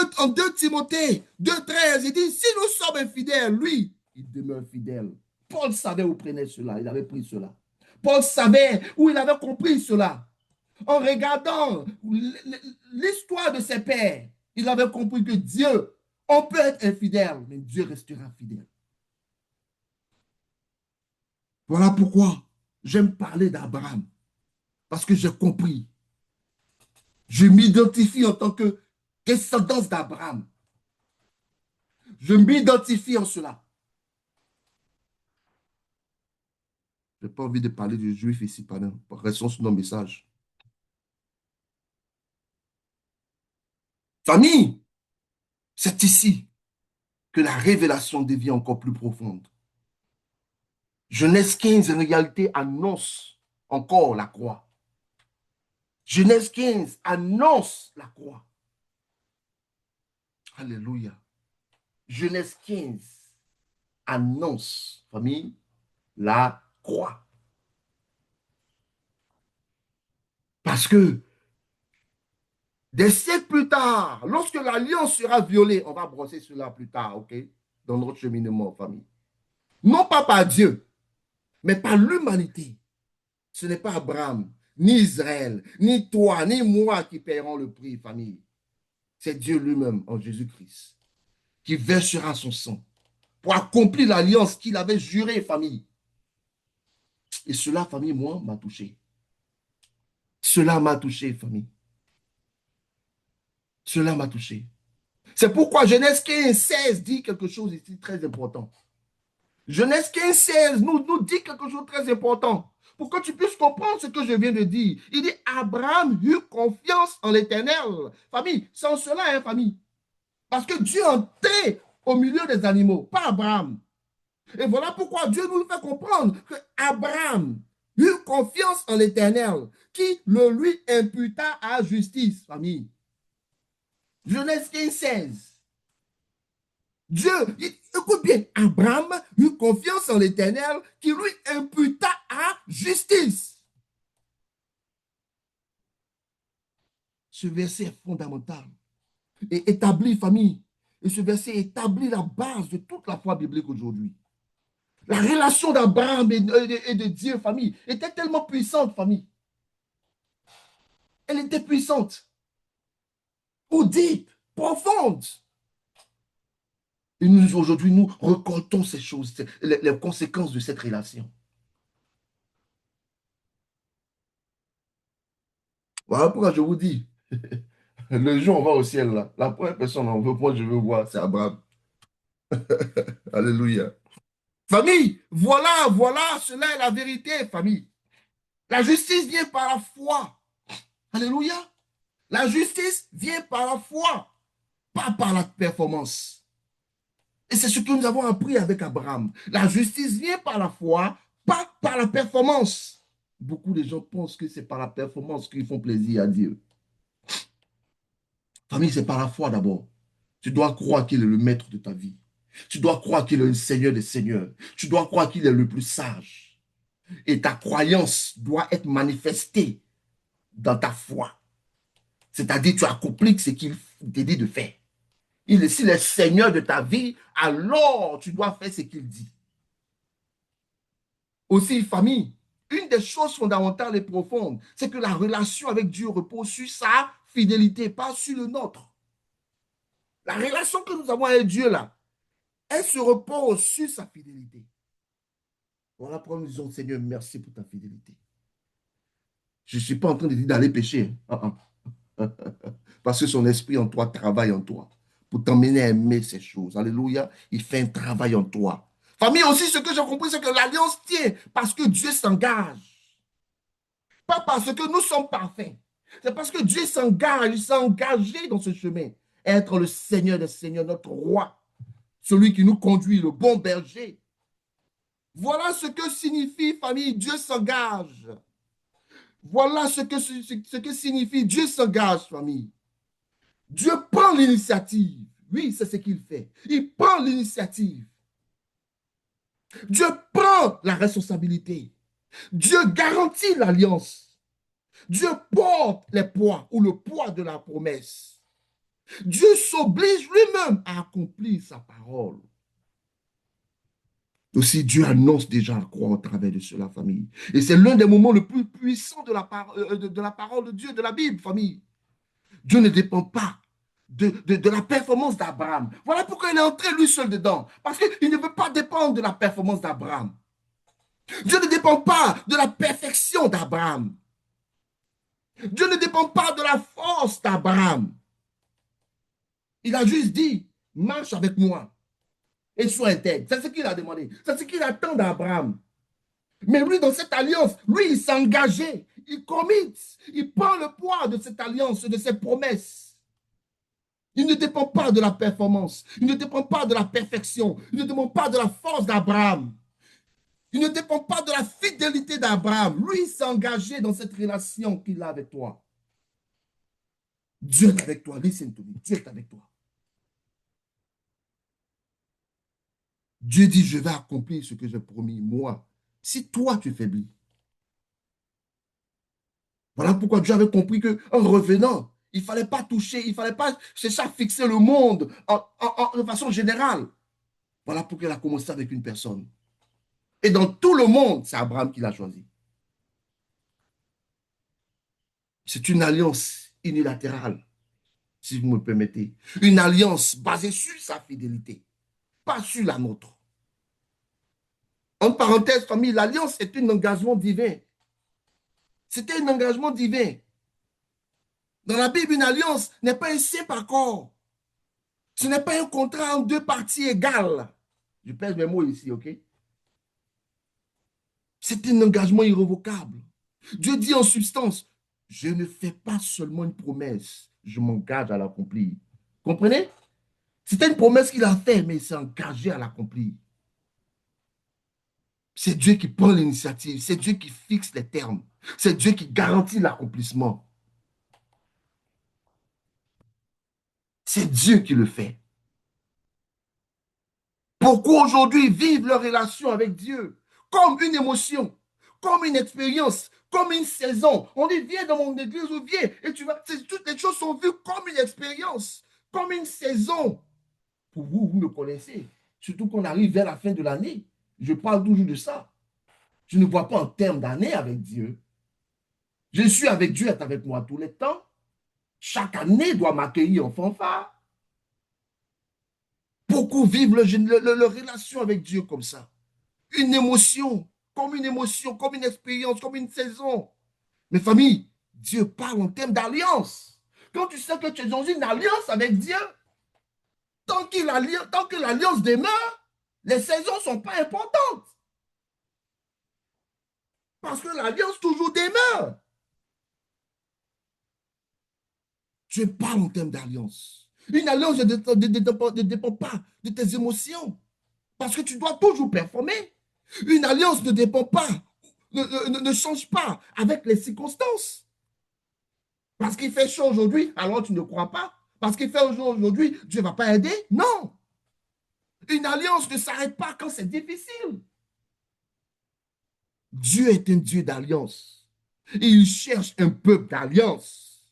Timothée 2,13, il dit, si nous sommes infidèles, lui, il demeure fidèle. Paul savait où prenait cela, il avait pris cela. Paul savait où il avait compris cela. En regardant l'histoire de ses pères, il avait compris que Dieu, on peut être infidèle, mais Dieu restera fidèle. Voilà pourquoi j'aime parler d'Abraham, parce que j'ai compris. Je m'identifie en tant que descendance d'Abraham. Je m'identifie en cela. Je n'ai pas envie de parler de juifs ici, pardon. Restons sur nos messages. Famille, c'est ici que la révélation devient encore plus profonde. Genèse 15, en réalité, annonce encore la croix. Genèse 15 annonce la croix. Alléluia. Genèse 15 annonce, famille, la croix. Parce que Des siècles plus tard, lorsque l'alliance sera violée, on va brosser cela plus tard, ok? Dans notre cheminement, famille. Non pas par Dieu, mais par l'humanité. Ce n'est pas Abraham, ni Israël, ni toi, ni moi qui paieront le prix, famille. C'est Dieu lui-même en Jésus-Christ qui versera son sang pour accomplir l'alliance qu'il avait jurée, famille. Et cela, famille, moi, m'a touché. Cela m'a touché, famille. Cela m'a touché. C'est pourquoi Genèse 15, 16 dit quelque chose ici très important. Genèse 15, 16 nous dit quelque chose de très important. Pour que tu puisses comprendre ce que je viens de dire. Il dit, Abraham eut confiance en l'Éternel. Famille, sans cela, hein, famille. Parce que Dieu entrait au milieu des animaux, pas Abraham. Et voilà pourquoi Dieu nous fait comprendre que Abraham eut confiance en l'Éternel, qui le lui imputa à justice, famille. Genèse 15, 16. Dieu, écoute bien, Abraham eut confiance en l'Éternel qui lui imputa à justice. Ce verset est fondamental et établit, famille. Et ce verset établit la base de toute la foi biblique aujourd'hui. La relation d'Abraham et de Dieu, famille, était tellement puissante, famille. Elle était puissante, audible, profonde. Et nous, aujourd'hui, nous récoltons ces choses, les conséquences de cette relation. Voilà pourquoi je vous dis, le jour où on va au ciel, là, la première personne en veut, moi je veux voir, c'est Abraham. Alléluia. Famille, voilà, cela est la vérité, famille. La justice vient par la foi. Alléluia. La justice vient par la foi, pas par la performance. Et c'est ce que nous avons appris avec Abraham. La justice vient par la foi, pas par la performance. Beaucoup de gens pensent que c'est par la performance qu'ils font plaisir à Dieu. Famille, c'est par la foi d'abord. Tu dois croire qu'il est le maître de ta vie. Tu dois croire qu'il est le Seigneur des Seigneurs. Tu dois croire qu'il est le plus sage. Et ta croyance doit être manifestée dans ta foi. C'est-à-dire, tu accomplis ce qu'il te dit de faire. S'il est Seigneur de ta vie, alors tu dois faire ce qu'il dit. Aussi, famille, une des choses fondamentales et profondes, c'est que la relation avec Dieu repose sur sa fidélité, pas sur le nôtre. La relation que nous avons avec Dieu, là, elle se repose sur sa fidélité. Voilà pourquoi nous disons, Seigneur, merci pour ta fidélité. Je ne suis pas en train de dire d'aller pécher. Parce que son esprit en toi travaille en toi pour t'emmener à aimer ces choses. Alléluia. Il fait un travail en toi. Famille, aussi, ce que j'ai compris, c'est que l'alliance tient parce que Dieu s'engage. Pas parce que nous sommes parfaits. C'est parce que Dieu s'engage, il s'est engagé dans ce chemin. Être le Seigneur des Seigneurs, notre roi, celui qui nous conduit, le bon berger. Voilà ce que signifie, famille, Dieu s'engage. Voilà ce que signifie Dieu s'engage, famille. Dieu prend l'initiative. Oui, c'est ce qu'il fait. Il prend l'initiative. Dieu prend la responsabilité. Dieu garantit l'alliance. Dieu porte les poids ou le poids de la promesse. Dieu s'oblige lui-même à accomplir sa parole. Aussi, Dieu annonce déjà la croix au travers de cela, famille. Et c'est l'un des moments les plus puissants de la parole de Dieu, de la Bible, famille. Dieu ne dépend pas de la performance d'Abraham. Voilà pourquoi il est entré lui seul dedans. Parce qu'il ne veut pas dépendre de la performance d'Abraham. Dieu ne dépend pas de la perfection d'Abraham. Dieu ne dépend pas de la force d'Abraham. Il a juste dit, marche avec moi et sois intègre. C'est ce qu'il a demandé. C'est ce qu'il attend d'Abraham. Mais lui, dans cette alliance, lui, il s'est engagé. Il commit. Il prend le poids de cette alliance, de cette promesse. Il ne dépend pas de la performance. Il ne dépend pas de la perfection. Il ne dépend pas de la force d'Abraham. Il ne dépend pas de la fidélité d'Abraham. Lui, il s'est engagé dans cette relation qu'il a avec toi. Dieu est avec toi. Listen to me. Dieu est avec toi. Dieu dit, je vais accomplir ce que j'ai promis, moi. Si toi, tu faiblis. Voilà pourquoi Dieu avait compris qu'en revenant, Il ne fallait pas toucher, il ne fallait pas chercher à fixer le monde de façon générale. Voilà pourquoi elle a commencé avec une personne. Et dans tout le monde, c'est Abraham qui l'a choisi. C'est une alliance unilatérale, si vous me permettez. Une alliance basée sur sa fidélité, pas sur la nôtre. En parenthèse, famille, l'alliance est un engagement divin. C'était un engagement divin. Dans la Bible, une alliance n'est pas un simple accord. Ce n'est pas un contrat en deux parties égales. Je pèse mes mots ici, ok? C'est un engagement irrévocable. Dieu dit en substance, je ne fais pas seulement une promesse, je m'engage à l'accomplir. Comprenez? C'était une promesse qu'il a faite, mais il s'est engagé à l'accomplir. C'est Dieu qui prend l'initiative, c'est Dieu qui fixe les termes, c'est Dieu qui garantit l'accomplissement. C'est Dieu qui le fait. Pourquoi aujourd'hui vivre leur relation avec Dieu comme une émotion, comme une expérience, comme une saison? On dit, viens dans mon église ou viens, et tu vas, toutes les choses sont vues comme une expérience, comme une saison. Pour vous, vous me connaissez, surtout qu'on arrive vers la fin de l'année. Je parle toujours de ça. Je ne vois pas en termes d'année avec Dieu. Je suis avec Dieu, est avec moi tous les temps. Chaque année doit m'accueillir en fanfare. Beaucoup vivent leur relation avec Dieu comme ça. Une émotion, comme une expérience, comme une saison. Mes familles, Dieu parle en termes d'alliance. Quand tu sais que tu es dans une alliance avec Dieu, tant que l'alliance demeure, les saisons ne sont pas importantes. Parce que l'alliance toujours demeure. Je parle en termes d'alliance. Une alliance ne dépend pas de tes émotions. Parce que tu dois toujours performer. Une alliance ne dépend pas, ne change pas avec les circonstances. Parce qu'il fait chaud aujourd'hui, alors tu ne crois pas. Parce qu'il fait chaud aujourd'hui, Dieu ne va pas aider. Non. Une alliance ne s'arrête pas quand c'est difficile. Dieu est un Dieu d'alliance. Il cherche un peuple d'alliance.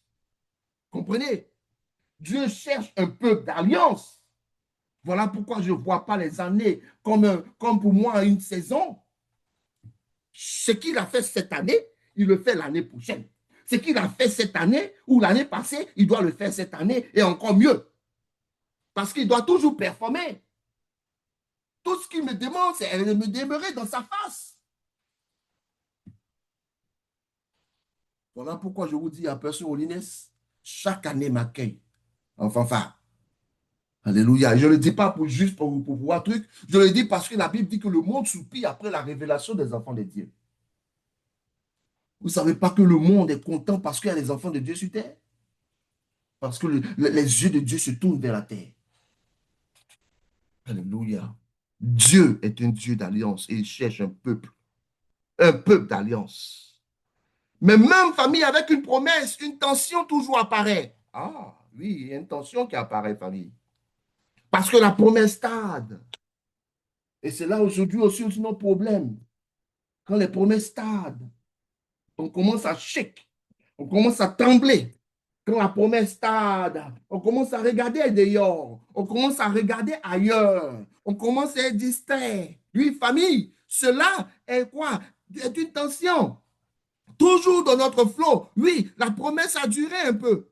Comprenez? Dieu cherche un peuple d'alliance. Voilà pourquoi je ne vois pas les années comme pour moi une saison. Ce qu'il a fait cette année, il le fait l'année prochaine. Ce qu'il a fait cette année ou l'année passée, il doit le faire cette année et encore mieux. Parce qu'il doit toujours performer. Tout ce qu'il me demande, c'est de me demeurer dans sa face. Voilà pourquoi je vous dis à Person Holiness, chaque année m'accueille en fanfare. Alléluia. Je ne le dis pas juste pour voir truc. Je le dis parce que la Bible dit que le monde soupire après la révélation des enfants de Dieu. Vous ne savez pas que le monde est content parce qu'il y a des enfants de Dieu sur terre? Parce que les yeux de Dieu se tournent vers la terre. Alléluia. Dieu est un Dieu d'alliance et il cherche un peuple d'alliance. Mais même famille avec une promesse, une tension toujours apparaît. Ah oui, il y a une tension qui apparaît, famille. Parce que la promesse tarde. Et c'est là aujourd'hui aussi notre problème. Quand les promesses tardent, on commence à shake, on commence à trembler. Quand la promesse tarde, on commence à regarder dehors, on commence à regarder ailleurs, on commence à être distrait. Oui, famille, cela est quoi? C'est une tension. Toujours dans notre flot. Oui, la promesse a duré un peu.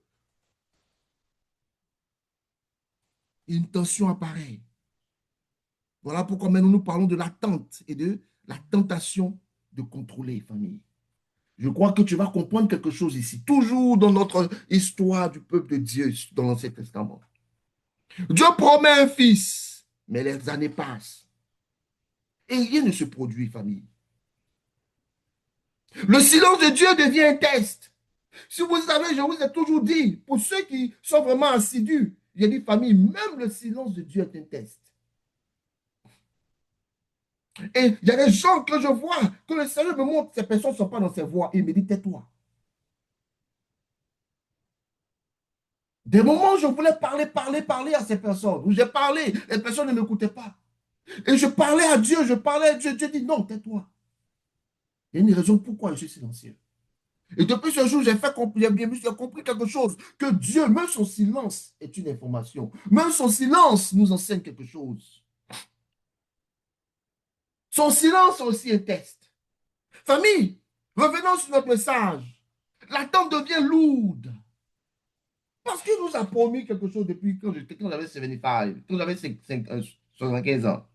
Une tension apparaît. Voilà pourquoi maintenant nous parlons de l'attente et de la tentation de contrôler, famille. Je crois que tu vas comprendre quelque chose ici. Toujours dans notre histoire du peuple de Dieu dans l'Ancien Testament. Dieu promet un fils, mais les années passent. Et rien ne se produit, famille. Le silence de Dieu devient un test. Si vous savez, je vous ai toujours dit, pour ceux qui sont vraiment assidus, j'ai dit, famille, même le silence de Dieu est un test. Et il y a des gens que je vois, que le Seigneur me montre, ces personnes ne sont pas dans ses voies. Il me dit, tais-toi. Des moments où je voulais parler à ces personnes, où j'ai parlé, les personnes ne m'écoutaient pas. Et je parlais à Dieu, Dieu dit non, tais-toi. Il y a une raison pourquoi je suis silencieux. Et depuis ce jour, j'ai compris quelque chose, que Dieu, même son silence est une information. Même son silence nous enseigne quelque chose. Son silence est aussi un test. Famille, revenons sur notre message. L'attente devient lourde. Parce qu'il nous a promis quelque chose depuis quand j'avais 75, quand j'avais 75 ans.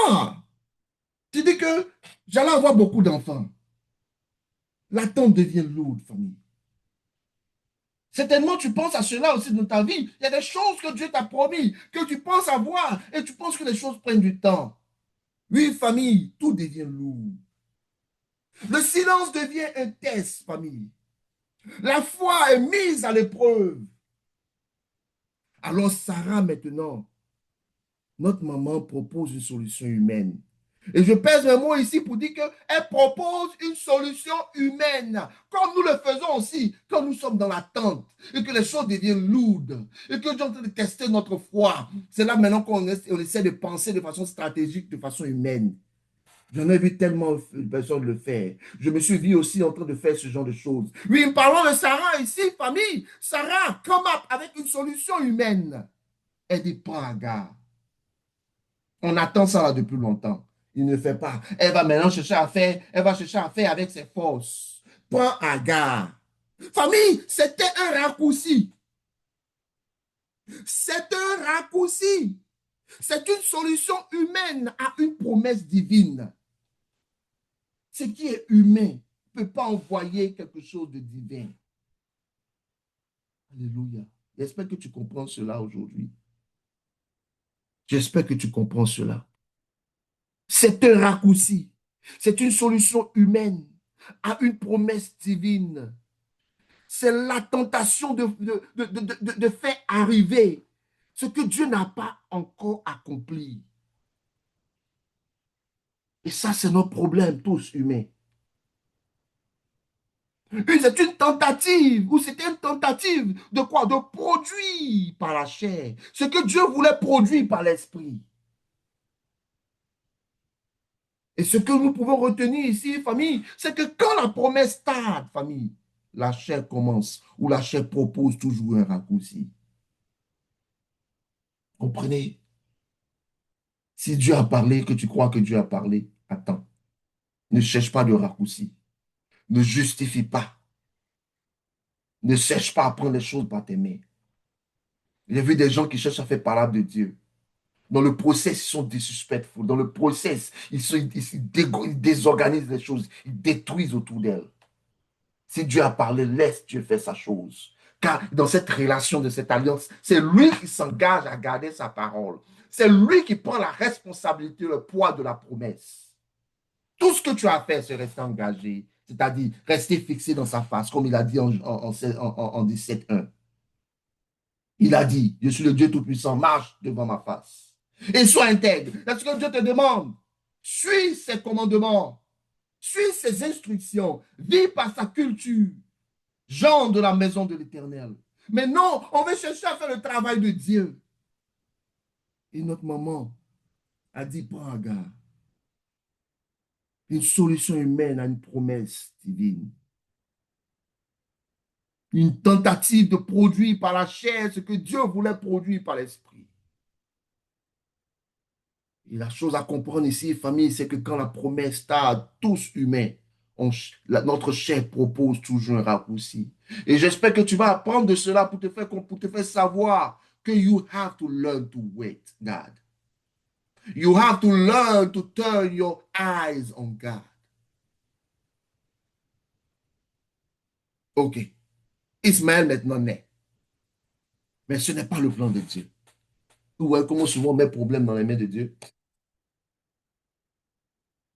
Ah, tu dis que j'allais avoir beaucoup d'enfants. L'attente devient lourde, famille. Certainement, tu penses à cela aussi dans ta vie. Il y a des choses que Dieu t'a promis, que tu penses avoir, et tu penses que les choses prennent du temps. Oui, famille, tout devient lourd. Le silence devient un test, famille. La foi est mise à l'épreuve. Alors Sarah, maintenant, notre maman propose une solution humaine. Et je pèse mes mots ici pour dire qu'elle propose une solution humaine, comme nous le faisons aussi quand nous sommes dans l'attente et que les choses deviennent lourdes et que Dieu est en train de tester notre foi. C'est là maintenant qu'on essaie de penser de façon stratégique, de façon humaine. J'en ai vu tellement de personnes le faire. Je me suis vu aussi en train de faire ce genre de choses. Oui, parlons de Sarah ici, famille. Sarah, come up avec une solution humaine. Elle dit, prends Agar. On attend ça là depuis longtemps. Il ne fait pas. Elle va maintenant chercher à faire, elle va chercher à faire avec ses forces. Prends Agar. Famille, c'était un raccourci. C'est un raccourci. C'est une solution humaine à une promesse divine. Ce qui est humain ne peut pas envoyer quelque chose de divin. Alléluia. J'espère que tu comprends cela aujourd'hui. J'espère que tu comprends cela. C'est un raccourci. C'est une solution humaine à une promesse divine. C'est la tentation de faire arriver ce que Dieu n'a pas encore accompli. Et ça, c'est notre problème, tous humains. C'est une tentative, ou c'était une tentative de quoi? De produire par la chair ce que Dieu voulait produire par l'esprit. Et ce que nous pouvons retenir ici, famille, c'est que quand la promesse tarde, famille, la chair commence, ou la chair propose toujours un raccourci. Comprenez? Si Dieu a parlé, que tu crois que Dieu a parlé, attends. Ne cherche pas de raccourci. Ne justifie pas. Ne cherche pas à prendre les choses par tes mains. J'ai vu des gens qui cherchent à faire parole de Dieu. Dans le process, ils sont disrespectful. Dans le process, ils désorganisent les choses. Ils détruisent autour d'elles. Si Dieu a parlé, laisse Dieu faire sa chose. Car dans cette relation, de cette alliance, c'est lui qui s'engage à garder sa parole. C'est lui qui prend la responsabilité, le poids de la promesse. Tout ce que tu as à faire, c'est rester engagé. C'est-à-dire rester fixé dans sa face, comme il a dit en 17:1. Il a dit, je suis le Dieu Tout-Puissant, marche devant ma face. Et sois intègre. Parce que Dieu te demande, suis ses commandements, suis ses instructions, vis par sa culture, gens de la maison de l'Éternel. Mais non, on veut chercher à faire le travail de Dieu. Et notre maman a dit, prends garde. Une solution humaine à une promesse divine. Une tentative de produire par la chair ce que Dieu voulait produire par l'esprit. Et la chose à comprendre ici, famille, c'est que quand la promesse tarde, tous humains, notre chair propose toujours un raccourci. Et j'espère que tu vas apprendre de cela pour te faire savoir que you have to learn to wait, God. You have to learn to turn your eyes on God. OK. Ismaël maintenant naît. Mais ce n'est pas le plan de Dieu. Vous voyez comment souvent on met problème dans les mains de Dieu.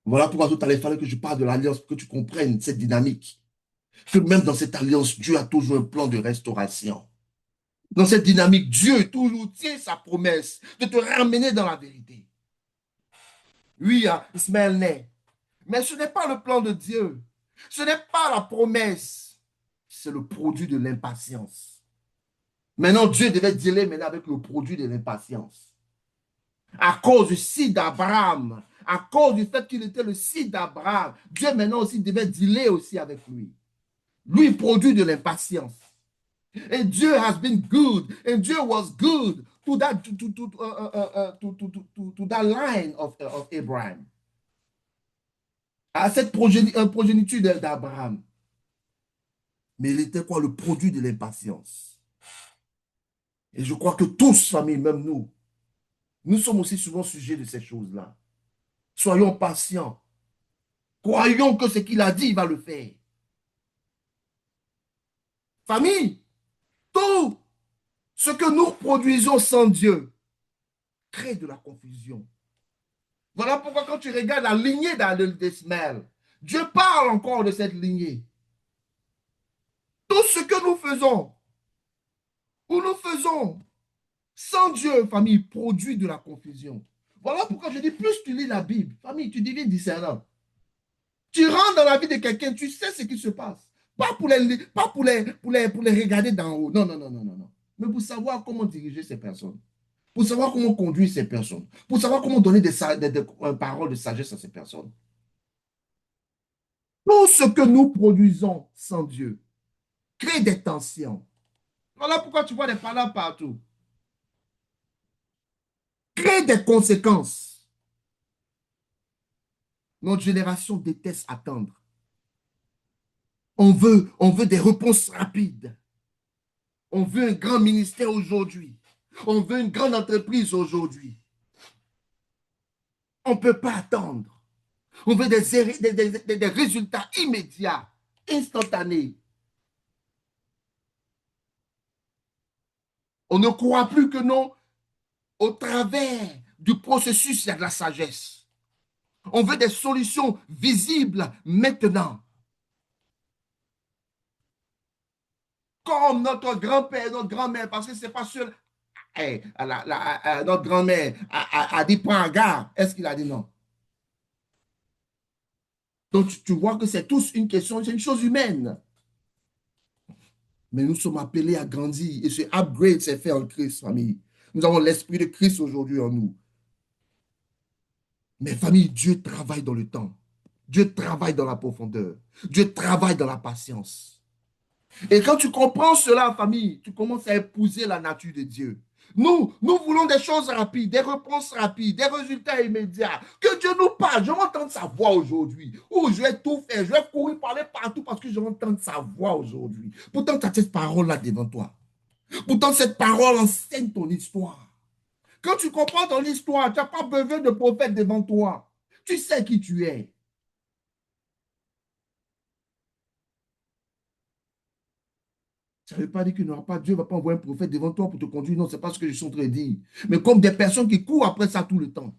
Voilà pourquoi tout à l'heure, il fallait que je parle de l'alliance pour que tu comprennes cette dynamique. Que même dans cette alliance, Dieu a toujours un plan de restauration. Dans cette dynamique, Dieu toujours tient sa promesse de te ramener dans la vérité. Oui, hein, Ismaël naît. Mais ce n'est pas le plan de Dieu. Ce n'est pas la promesse. C'est le produit de l'impatience. Maintenant, Dieu devait dealer maintenant avec le produit de l'impatience. À cause du si d'Abraham à cause du fait qu'il était le seed d'Abraham, Dieu maintenant aussi devait dealer aussi avec lui. Lui produit de l'impatience. And Dieu has been good, and Dieu was good to that line of Abraham, à cette progéniture d'Abraham. Mais il était quoi? Le produit de l'impatience. Et je crois que tous, famille, même nous sommes aussi souvent sujets de ces choses-là. Soyons patients. Croyons que ce qu'il a dit, il va le faire. Famille, tout ce que nous produisons sans Dieu crée de la confusion. Voilà pourquoi quand tu regardes la lignée d'Ismaël, Dieu parle encore de cette lignée. Tout ce que nous faisons, ou nous faisons sans Dieu, famille, produit de la confusion. Voilà pourquoi je dis, plus tu lis la Bible, famille, tu deviens discernant. Tu rentres dans la vie de quelqu'un, tu sais ce qui se passe. Pas pour les regarder d'en haut. Non, non, non, non, non, non. Mais pour savoir comment diriger ces personnes. Pour savoir comment conduire ces personnes. Pour savoir comment donner des paroles de sagesse à ces personnes. Tout ce que nous produisons sans Dieu crée des tensions. Voilà pourquoi tu vois des palabres partout. Crée des conséquences. Notre génération déteste attendre. On veut des réponses rapides. On veut un grand ministère aujourd'hui. On veut une grande entreprise aujourd'hui. On ne peut pas attendre. On veut des résultats immédiats, instantanés. On ne croit plus que non, au travers du processus, il y a de la sagesse. On veut des solutions visibles maintenant. Comme notre grand-père, notre grand-mère, parce que ce n'est pas seul. Hey, notre grand-mère a dit prends garde. Est-ce qu'il a dit non? Donc tu vois que c'est tous une question, c'est une chose humaine. Mais nous sommes appelés à grandir et ce upgrade s'est fait en Christ, famille. Nous avons l'esprit de Christ aujourd'hui en nous. Mais famille, Dieu travaille dans le temps. Dieu travaille dans la profondeur. Dieu travaille dans la patience. Et quand tu comprends cela, famille, tu commences à épouser la nature de Dieu. Nous voulons des choses rapides, des réponses rapides, des résultats immédiats. Que Dieu nous parle. Je vais entendre sa voix aujourd'hui. Ou je vais tout faire. Je vais courir parler partout parce que je vais entendre sa voix aujourd'hui. Pourtant, tu as cette parole-là devant toi. Pourtant, cette parole enseigne ton histoire. Quand tu comprends ton histoire, tu n'as pas besoin de prophète devant toi. Tu sais qui tu es. Ça ne veut pas dire qu'il n'y aura pas, Dieu ne va pas envoyer un prophète devant toi pour te conduire. Non, ce n'est pas ce que je suis en train de dire. Mais comme des personnes qui courent après ça tout le temps.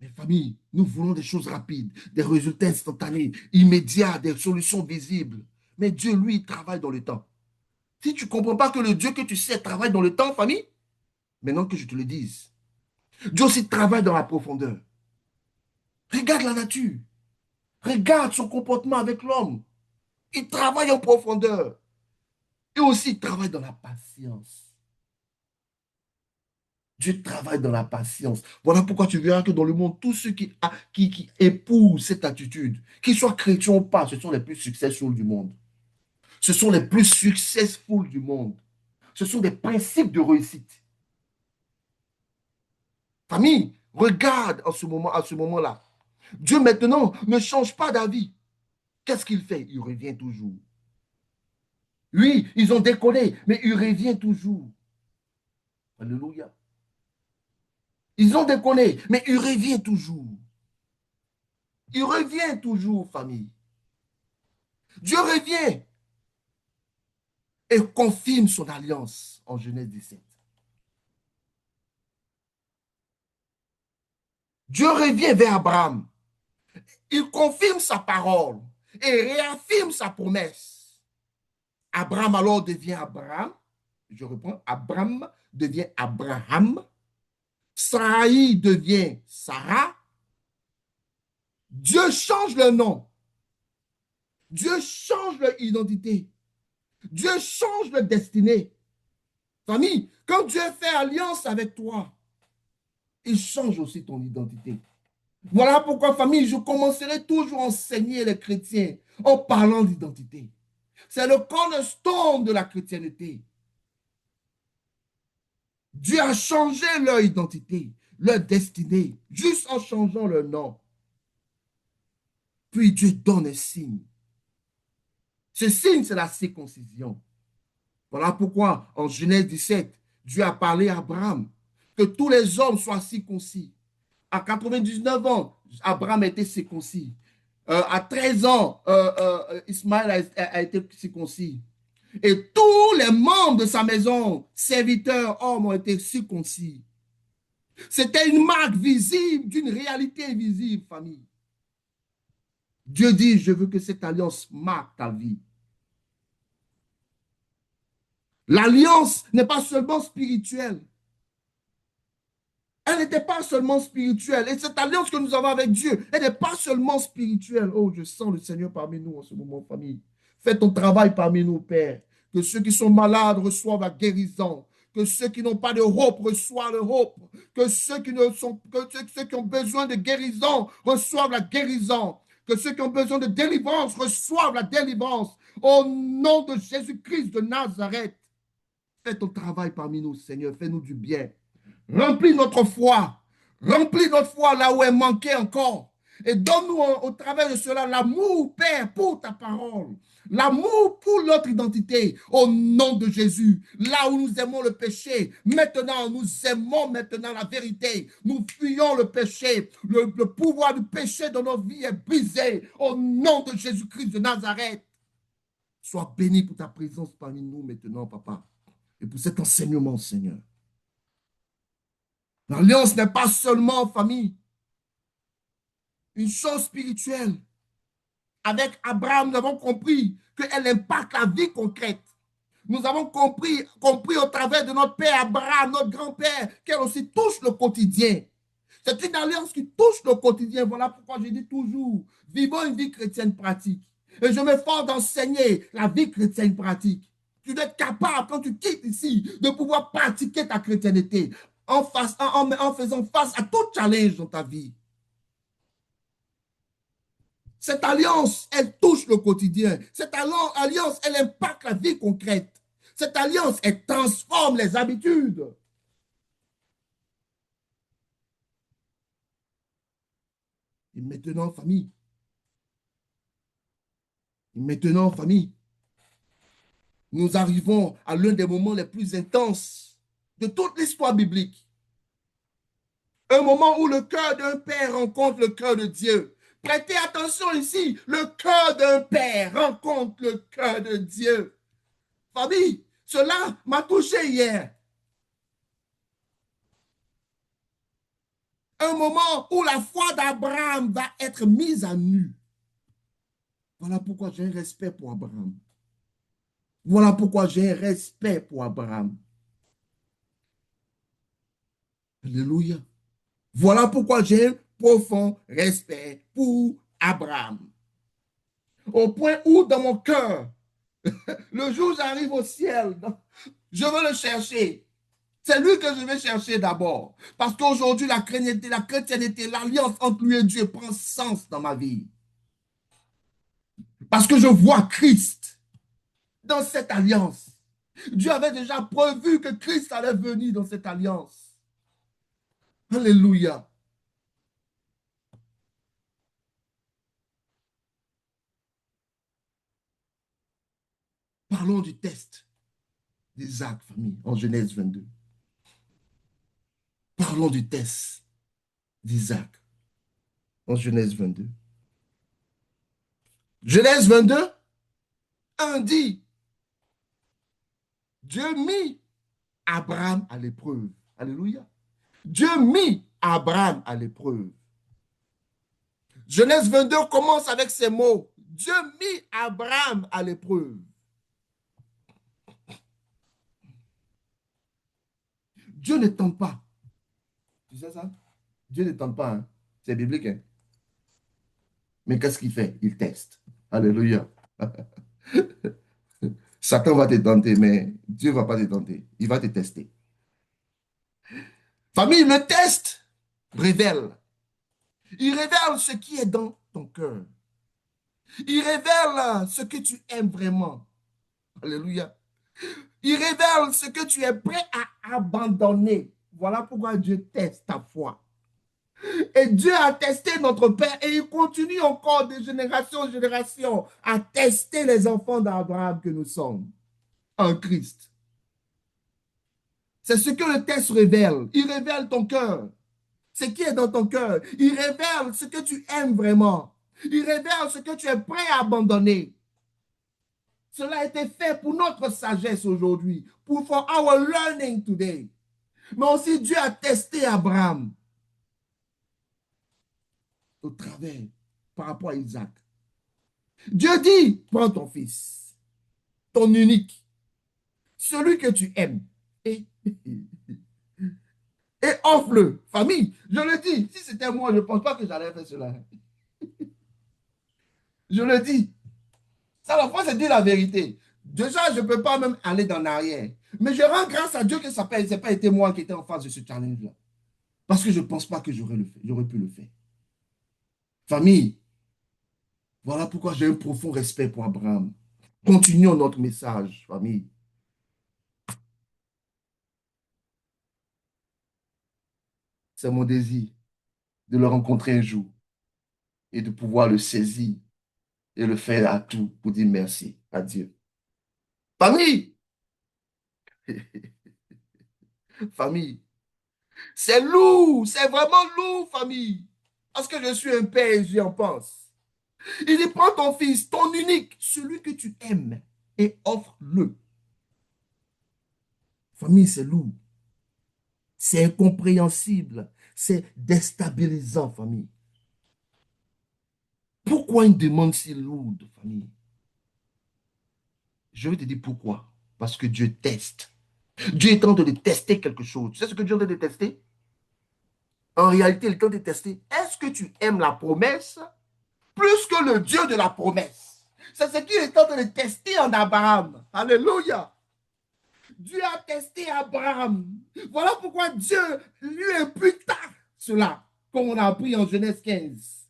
Mes familles, nous voulons des choses rapides, des résultats instantanés, immédiats, des solutions visibles. Mais Dieu, lui, il travaille dans le temps. Si tu ne comprends pas que le Dieu que tu sais travaille dans le temps, famille, maintenant que je te le dise, Dieu aussi travaille dans la profondeur. Regarde la nature. Regarde son comportement avec l'homme. Il travaille en profondeur. Et aussi, il travaille dans la patience. Dieu travaille dans la patience. Voilà pourquoi tu verras que dans le monde, tous ceux qui épousent cette attitude, qu'ils soient chrétiens ou pas, ce sont les plus successful du monde. Ce sont les plus successful du monde. Ce sont des principes de réussite. Famille, regarde à ce moment-là. Dieu maintenant ne change pas d'avis. Qu'est-ce qu'il fait? Il revient toujours. Oui, ils ont déconné, mais il revient toujours. Alléluia. Ils ont déconné, mais il revient toujours. Il revient toujours, famille. Dieu revient et confirme son alliance en Genèse 17. Dieu revient vers Abraham. Il confirme sa parole et réaffirme sa promesse. Abraham alors devient Abraham. Je reprends. Abraham devient Abraham. Sarai devient Sarah. Dieu change le nom. Dieu change leur identité. Dieu change leur destinée. Famille, quand Dieu fait alliance avec toi, il change aussi ton identité. Voilà pourquoi, famille, je commencerai toujours à enseigner les chrétiens en parlant d'identité. C'est le cornerstone de la chrétienté. Dieu a changé leur identité, leur destinée, juste en changeant leur nom. Puis Dieu donne un signe. Ce signe, c'est la circoncision. Voilà pourquoi, en Genèse 17, Dieu a parlé à Abraham que tous les hommes soient circoncis. À 99 ans, Abraham a été circoncis. À 13 ans, Ismaël a été circoncis. Et tous les membres de sa maison, serviteurs, hommes, ont été circoncis. C'était une marque visible d'une réalité invisible, famille. Dieu dit, je veux que cette alliance marque ta vie. L'alliance n'est pas seulement spirituelle. Elle n'était pas seulement spirituelle. Et cette alliance que nous avons avec Dieu, elle n'est pas seulement spirituelle. Oh, je sens le Seigneur parmi nous en ce moment, famille. Fais ton travail parmi nous, Père. Que ceux qui sont malades reçoivent la guérison. Que ceux qui n'ont pas de hope reçoivent le hope. Que ceux qui, ne sont, que ceux qui ont besoin de guérison reçoivent la guérison. Que ceux qui ont besoin de délivrance reçoivent la délivrance. Au nom de Jésus-Christ de Nazareth. Fais ton travail parmi nous, Seigneur. Fais-nous du bien. Remplis notre foi. Remplis notre foi là où elle manquait encore. Et donne-nous au travers de cela l'amour, Père, pour ta parole. L'amour pour notre identité. Au nom de Jésus. Là où nous aimons le péché. Maintenant, nous aimons maintenant la vérité. Nous fuyons le péché. Le pouvoir du péché dans nos vies est brisé. Au nom de Jésus-Christ de Nazareth. Sois béni pour ta présence parmi nous maintenant, Papa. Et pour cet enseignement, Seigneur. L'alliance n'est pas seulement, famille, une chose spirituelle. Avec Abraham, nous avons compris qu'elle impacte la vie concrète. Nous avons compris au travers de notre père Abraham, notre grand-père, qu'elle aussi touche le quotidien. C'est une alliance qui touche le quotidien. Voilà pourquoi je dis toujours, vivons une vie chrétienne pratique. Et je m'efforce d'enseigner la vie chrétienne pratique. Tu dois être capable, quand tu quittes ici, de pouvoir pratiquer ta chrétienté en faisant face à tout challenge dans ta vie. Cette alliance, elle touche le quotidien. Cette alliance, elle impacte la vie concrète. Cette alliance, elle transforme les habitudes. Et maintenant, famille. Nous arrivons à l'un des moments les plus intenses de toute l'histoire biblique. Un moment où le cœur d'un père rencontre le cœur de Dieu. Prêtez attention ici, le cœur d'un père rencontre le cœur de Dieu. Famille, cela m'a touché hier. Un moment où la foi d'Abraham va être mise à nu. Voilà pourquoi j'ai un respect pour Abraham. Voilà pourquoi j'ai un respect pour Abraham. Alléluia. Voilà pourquoi j'ai un profond respect pour Abraham. Au point où dans mon cœur, le jour où j'arrive au ciel, je veux le chercher. C'est lui que je vais chercher d'abord. Parce qu'aujourd'hui, la chrétienté, l'alliance entre lui et Dieu prend sens dans ma vie. Parce que je vois Christ dans cette alliance. Dieu avait déjà prévu que Christ allait venir dans cette alliance. Alléluia. Parlons du test d'Isaac, famille, en Genèse 22. Parlons du test d'Isaac en Genèse 22. Genèse 22, 1 dit, Dieu mit Abraham à l'épreuve. Alléluia. Dieu mit Abraham à l'épreuve. Genèse 22 commence avec ces mots. Dieu mit Abraham à l'épreuve. Dieu ne tente pas. Tu sais ça? Dieu ne tente pas. Hein? C'est biblique. Hein? Mais qu'est-ce qu'il fait? Il teste. Alléluia. Satan va te tenter, mais Dieu ne va pas te tenter. Il va te tester. Famille, le test révèle. Il révèle ce qui est dans ton cœur. Il révèle ce que tu aimes vraiment. Alléluia. Il révèle ce que tu es prêt à abandonner. Voilà pourquoi Dieu teste ta foi. Et Dieu a testé notre Père et il continue encore de génération en génération à tester les enfants d'Abraham que nous sommes en Christ. C'est ce que le test révèle. Il révèle ton cœur. Ce qui est dans ton cœur. Il révèle ce que tu aimes vraiment. Il révèle ce que tu es prêt à abandonner. Cela a été fait pour notre sagesse aujourd'hui, for our learning today. Mais aussi Dieu a testé Abraham au travers par rapport à Isaac. Dieu dit, prends ton fils, ton unique, celui que tu aimes, et offre-le. Famille, je le dis, si c'était moi, je ne pense pas que j'allais faire cela. Je le dis. Ça, la foi, c'est dire la vérité. Déjà, je ne peux pas même aller dans l'arrière. Mais je rends grâce à Dieu que ce n'a pas été moi qui étais en face de ce challenge-là. Parce que je ne pense pas que j'aurais pu le faire. Famille, voilà pourquoi j'ai un profond respect pour Abraham. Continuons notre message, famille. C'est mon désir de le rencontrer un jour et de pouvoir le saisir et le faire à tout pour dire merci à Dieu. Famille, famille, c'est lourd, c'est vraiment lourd, famille. Parce que je suis un père et j'y en pense. Il dit, prends ton fils, ton unique, celui que tu aimes, et offre-le. Famille, c'est lourd. C'est incompréhensible. C'est déstabilisant, famille. Pourquoi une demande si lourde, famille? Je vais te dire pourquoi. Parce que Dieu teste. Dieu est en train de tester quelque chose. Tu sais ce que Dieu est en train de tester? En réalité, il est en train de tester. Est-ce que tu aimes la promesse plus que le Dieu de la promesse? C'est ce qu'il est en train de tester en Abraham. Alléluia. Dieu a testé Abraham. Voilà pourquoi Dieu lui imputa cela, comme on a appris en Genèse 15.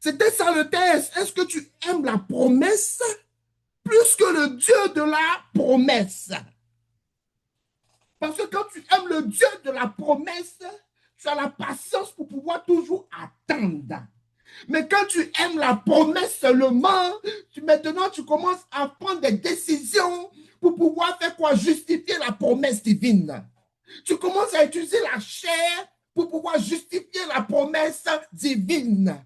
C'était ça le test. Est-ce que tu aimes la promesse plus que le Dieu de la promesse? Parce que quand tu aimes le Dieu de la promesse, tu as la patience pour pouvoir toujours attendre. Mais quand tu aimes la promesse seulement, maintenant tu commences à prendre des décisions pour pouvoir faire quoi? Justifier la promesse divine. Tu commences à utiliser la chair pour pouvoir justifier la promesse divine.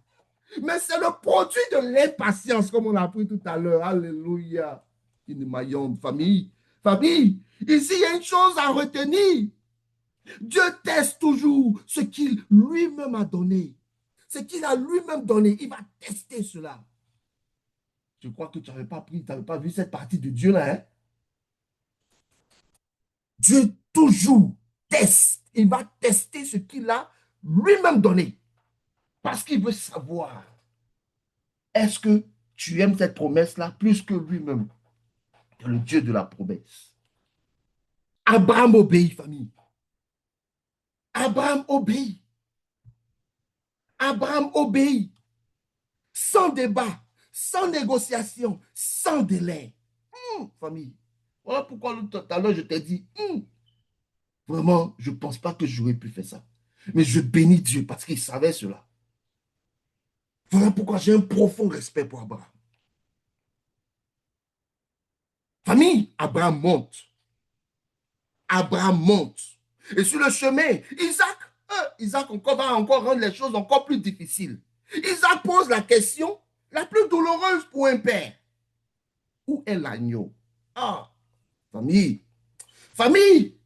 Mais c'est le produit de l'impatience, comme on l'a appris tout à l'heure. Alléluia. Une maillonne, famille. Famille, ici, il y a une chose à retenir. Dieu teste toujours ce qu'il lui-même a donné. Ce qu'il a lui-même donné, il va tester cela. Je crois que tu n'avais pas pris, tu n'avais pas vu cette partie de Dieu là. Hein? Dieu toujours teste. Il va tester ce qu'il a lui-même donné. Parce qu'il veut savoir, est-ce que tu aimes cette promesse-là plus que lui-même, le Dieu de la promesse? Abraham obéit, famille. Abraham obéit. Abraham obéit. Sans débat, sans négociation, sans délai. Famille. Voilà pourquoi tout à l'heure je t'ai dit, vraiment, je ne pense pas que j'aurais pu faire ça. Mais je bénis Dieu parce qu'il savait cela. Voilà pourquoi j'ai un profond respect pour Abraham. Famille, Abraham monte. Abraham monte. Et sur le chemin, Isaac va encore rendre les choses encore plus difficiles. Isaac pose la question la plus douloureuse pour un père. Où est l'agneau? Ah, famille. Famille,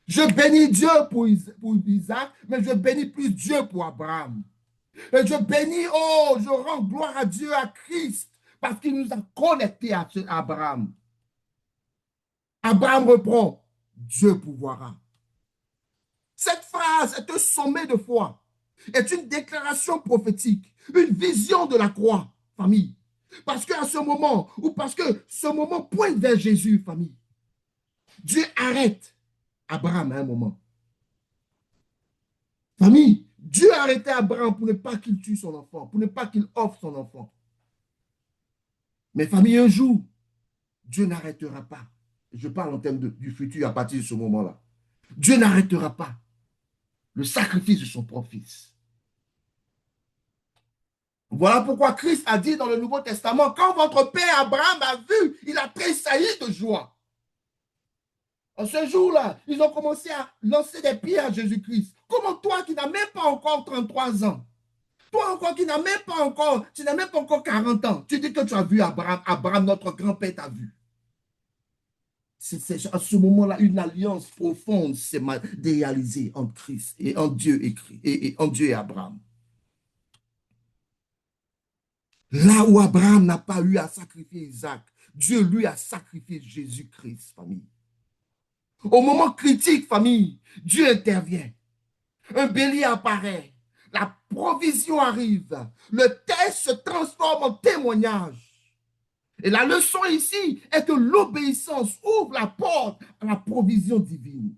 je bénis Dieu pour Isaac, mais je bénis plus Dieu pour Abraham. Et je bénis, je rends gloire à Dieu, à Christ, parce qu'il nous a connectés à Abraham. Abraham reprend, Dieu pourvoira. Cette phrase est un sommet de foi, est une déclaration prophétique, une vision de la croix, famille. Parce qu'à ce moment, ou parce que ce moment pointe vers Jésus, famille, Dieu arrête Abraham à un moment. Famille, Dieu a arrêté Abraham pour ne pas qu'il tue son enfant, pour ne pas qu'il offre son enfant. Mais famille, un jour, Dieu n'arrêtera pas. Je parle en termes du futur à partir de ce moment-là. Dieu n'arrêtera pas le sacrifice de son propre fils. Voilà pourquoi Christ a dit dans le Nouveau Testament, quand votre père Abraham a vu, il a tressailli de joie. En ce jour-là, ils ont commencé à lancer des pierres à Jésus-Christ. Comment toi qui n'as même pas encore 33 ans, toi encore qui n'as même pas encore, tu n'as même pas encore 40 ans, tu dis que tu as vu Abraham, Abraham, notre grand-père t'a vu. C'est à ce moment-là, une alliance profonde s'est réalisée entre Christ et en Dieu et en Dieu et Abraham. Là où Abraham n'a pas eu à sacrifier Isaac, Dieu lui a sacrifié Jésus-Christ, famille. Au moment critique, famille, Dieu intervient. Un bélier apparaît. La provision arrive. Le test se transforme en témoignage. Et la leçon ici est que l'obéissance ouvre la porte à la provision divine.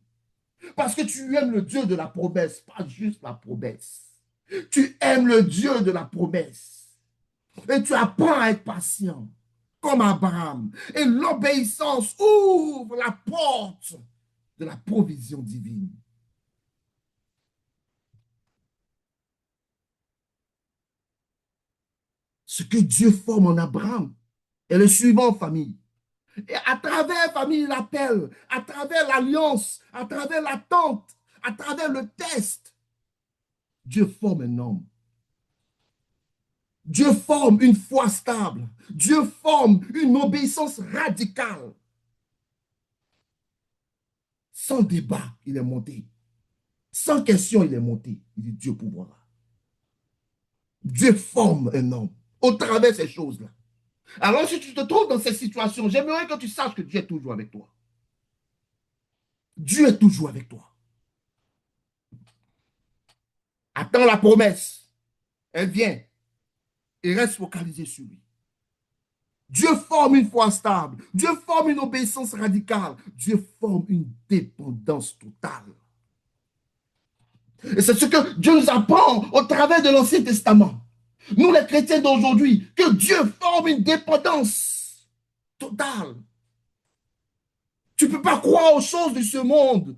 Parce que tu aimes le Dieu de la promesse, pas juste la promesse. Tu aimes le Dieu de la promesse. Et tu apprends à être patient, comme Abraham. Et l'obéissance ouvre la porte de la provision divine. Ce que Dieu forme en Abraham est le suivant, famille. Et à travers, famille, l'appel, à travers l'alliance, à travers l'attente, à travers le test, Dieu forme un homme. Dieu forme une foi stable. Dieu forme une obéissance radicale. Sans débat, il est monté. Sans question, il est monté. Il dit Dieu pourvoira. Dieu forme un homme au travers de ces choses-là. Alors, si tu te trouves dans cette situation, j'aimerais que tu saches que Dieu est toujours avec toi. Dieu est toujours avec toi. Attends la promesse. Elle vient et reste focalisé sur lui. Dieu forme une foi stable. Dieu forme une obéissance radicale. Dieu forme une dépendance totale. Et c'est ce que Dieu nous apprend au travers de l'Ancien Testament. Nous, les chrétiens d'aujourd'hui, que Dieu forme une dépendance totale. Tu ne peux pas croire aux choses de ce monde,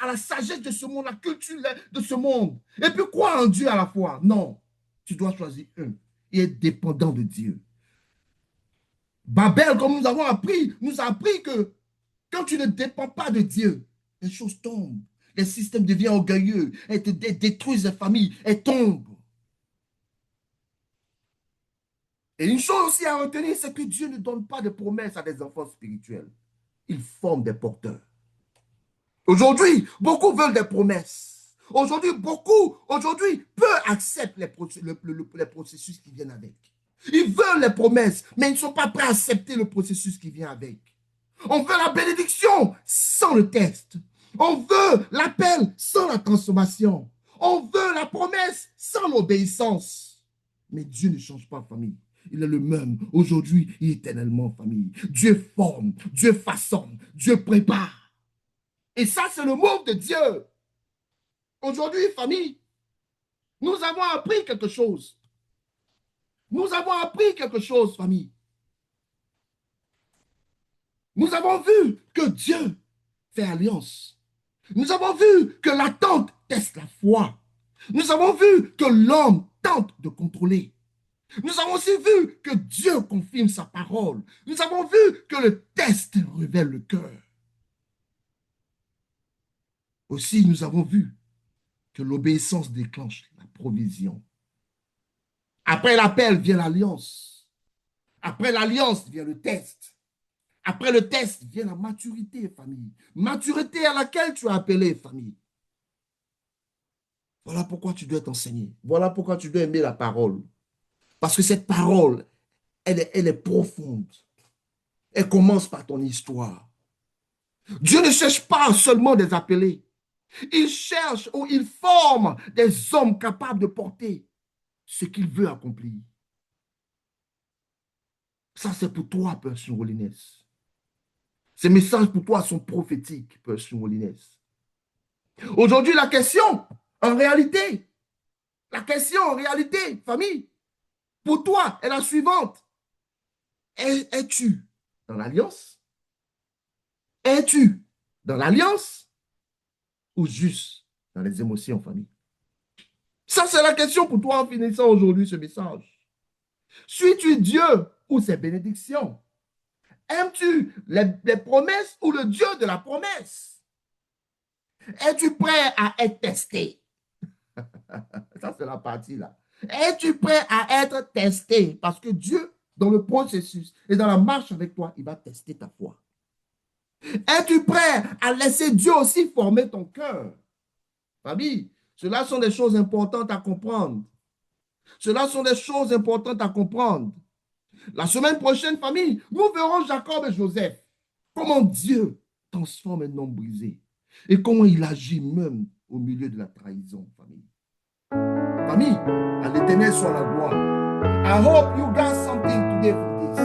à la sagesse de ce monde, la culture de ce monde, et puis croire en Dieu à la fois. Non, tu dois choisir un et être dépendant de Dieu. Babel, comme nous avons appris, nous a appris que quand tu ne dépends pas de Dieu, les choses tombent. Les systèmes deviennent orgueilleux, elles détruisent les familles, elles tombent. Et une chose aussi à retenir, c'est que Dieu ne donne pas de promesses à des enfants spirituels. Il forme des porteurs. Aujourd'hui, beaucoup veulent des promesses. Aujourd'hui, peu acceptent les processus qui viennent avec. Ils veulent les promesses, mais ils ne sont pas prêts à accepter le processus qui vient avec. On veut la bénédiction sans le test. On veut l'appel sans la transformation. On veut la promesse sans l'obéissance. Mais Dieu ne change pas, famille. Il est le même aujourd'hui et éternellement, famille. Dieu forme, Dieu façonne, Dieu prépare. Et ça, c'est le mot de Dieu. Aujourd'hui, famille, nous avons appris quelque chose. Nous avons appris quelque chose, famille. Nous avons vu que Dieu fait alliance. Nous avons vu que l'attente teste la foi. Nous avons vu que l'homme tente de contrôler. Nous avons aussi vu que Dieu confirme sa parole. Nous avons vu que le test révèle le cœur. Aussi, nous avons vu que l'obéissance déclenche la provision. Après l'appel vient l'alliance. Après l'alliance vient le test. Après le test vient la maturité, famille. Maturité à laquelle tu as appelé, famille. Voilà pourquoi tu dois t'enseigner. Voilà pourquoi tu dois aimer la parole. Parce que cette parole, elle est profonde. Elle commence par ton histoire. Dieu ne cherche pas seulement des appelés. Il cherche ou il forme des hommes capables de porter ce qu'il veut accomplir. Ça, c'est pour toi, Père Holiness. Ces messages pour toi sont prophétiques, Père Holiness. Aujourd'hui, la question En réalité, la question en réalité, famille, pour toi est la suivante. Es-tu dans l'alliance? Es-tu dans l'alliance ou juste dans les émotions, famille? Ça, c'est la question pour toi en finissant aujourd'hui ce message. Suis-tu Dieu ou ses bénédictions? Aimes-tu les promesses ou le Dieu de la promesse? Es-tu prêt à être testé? Ça, c'est la partie là. Es-tu prêt à être testé? Parce que Dieu, dans le processus et dans la marche avec toi, il va tester ta foi. Es-tu prêt à laisser Dieu aussi former ton cœur? Famille, cela sont des choses importantes à comprendre. Cela sont des choses importantes à comprendre. La semaine prochaine, famille, nous verrons Jacob et Joseph. Comment Dieu transforme un homme brisé. Et comment il agit même au milieu de la trahison, famille. Famille, à l'Éternel soit la gloire. I hope you got something today from this.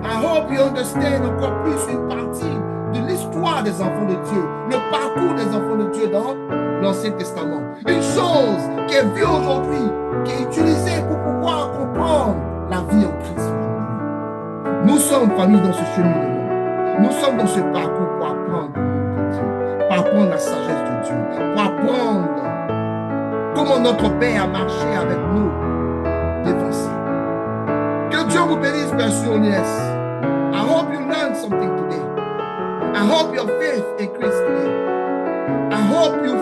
I hope you understand encore plus une partie de l'histoire des enfants de Dieu, le parcours des enfants de Dieu dans l'Ancien Testament. Une chose qui est vue aujourd'hui, qui est utilisée pour pouvoir comprendre la vie en Christ aujourd'hui. Nous sommes, famille, dans ce cheminement. Nous sommes dans ce parcours pour apprendre le nom de Dieu, pour apprendre la sagesse de Dieu, pour apprendre comment notre Père a marché avec nous dévancés. Que Dieu vous bénisse, bien sûr, Inès. I hope you learned something today. I hope your faith increased today. I hope you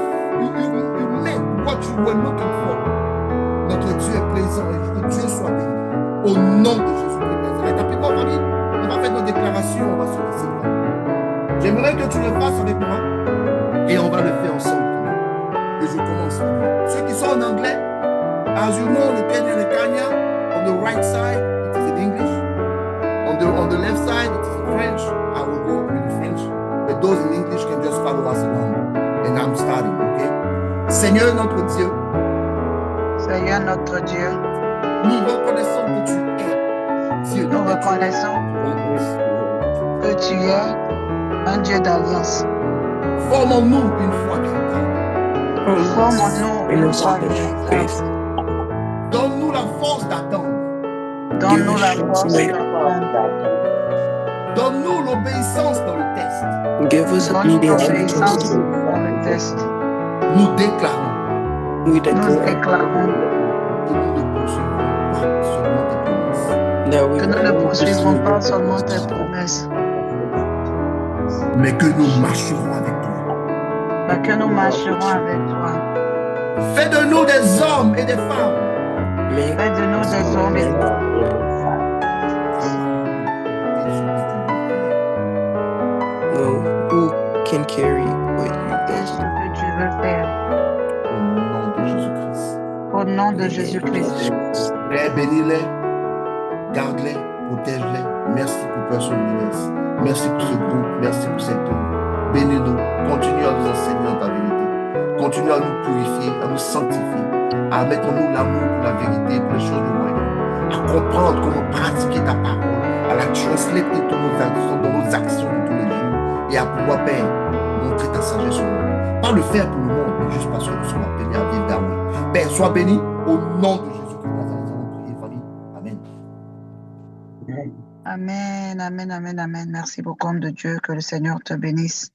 met what you were looking for. Notre Dieu est présent et que Dieu soit béni. Au nom de Jésus-Christ. Rapidement, famille, on va faire nos déclarations, on va se laisser. J'aimerais que tu le fasses avec moi et on va le faire ensemble. Et je commence. Ceux qui sont en anglais, as you know, le Kenya, le Kenya, on the right side, it is in English. On the left side, it is in French. I will go in French. But those in English can just follow us along. And I'm starting, okay? Seigneur notre Dieu. Seigneur notre Dieu, Nous reconnaissons que tu es Dieu. nous reconnaissons que tu es un Dieu d'alliance. Formons-nous une foi véritable. Formons-nous une foi véritable. Donne-nous la force d'attendre. Donne-nous la force d'attendre. Donne-nous l'obéissance dans le test. Give us Donne-nous obedience. l'obéissance dans le test. Nous déclarons We Nous declare déclarons que nous ne poursuivrons pas seulement tes promesses, that we que nous ne poursuivrons pas seulement tes promesses, mais que nous marcherons avec toi. mais que nous marcherons avec toi. Fais de nous des hommes et des femmes make Fais de nous des hommes et des femmes know who can carry what you et ce do. que tu veux faire. au nom de Jésus-Christ. Au nom de Jésus-Christ. Père, bénis-les, garde-les, protège-les. Merci pour personne Inès. Merci pour ce groupe, merci pour cette œuvre. Bénis-nous, continue à nous enseigner dans ta vérité. Continue à nous purifier, à nous sanctifier, à mettre en nous l'amour pour la vérité, pour les choses du royaume, à comprendre comment pratiquer ta parole, à la translate into nos actions, dans nos actions de tous les jours, et à pouvoir, Père, montrer ta sagesse au monde. Pas le faire pour le monde, mais juste parce que nous sommes appelés à vivre d'amour. Père, sois béni au nom de Jésus-Christ. Nous allons prier, famille. Amen. Amen, amen, amen, amen. Merci beaucoup, homme de Dieu. Que le Seigneur te bénisse.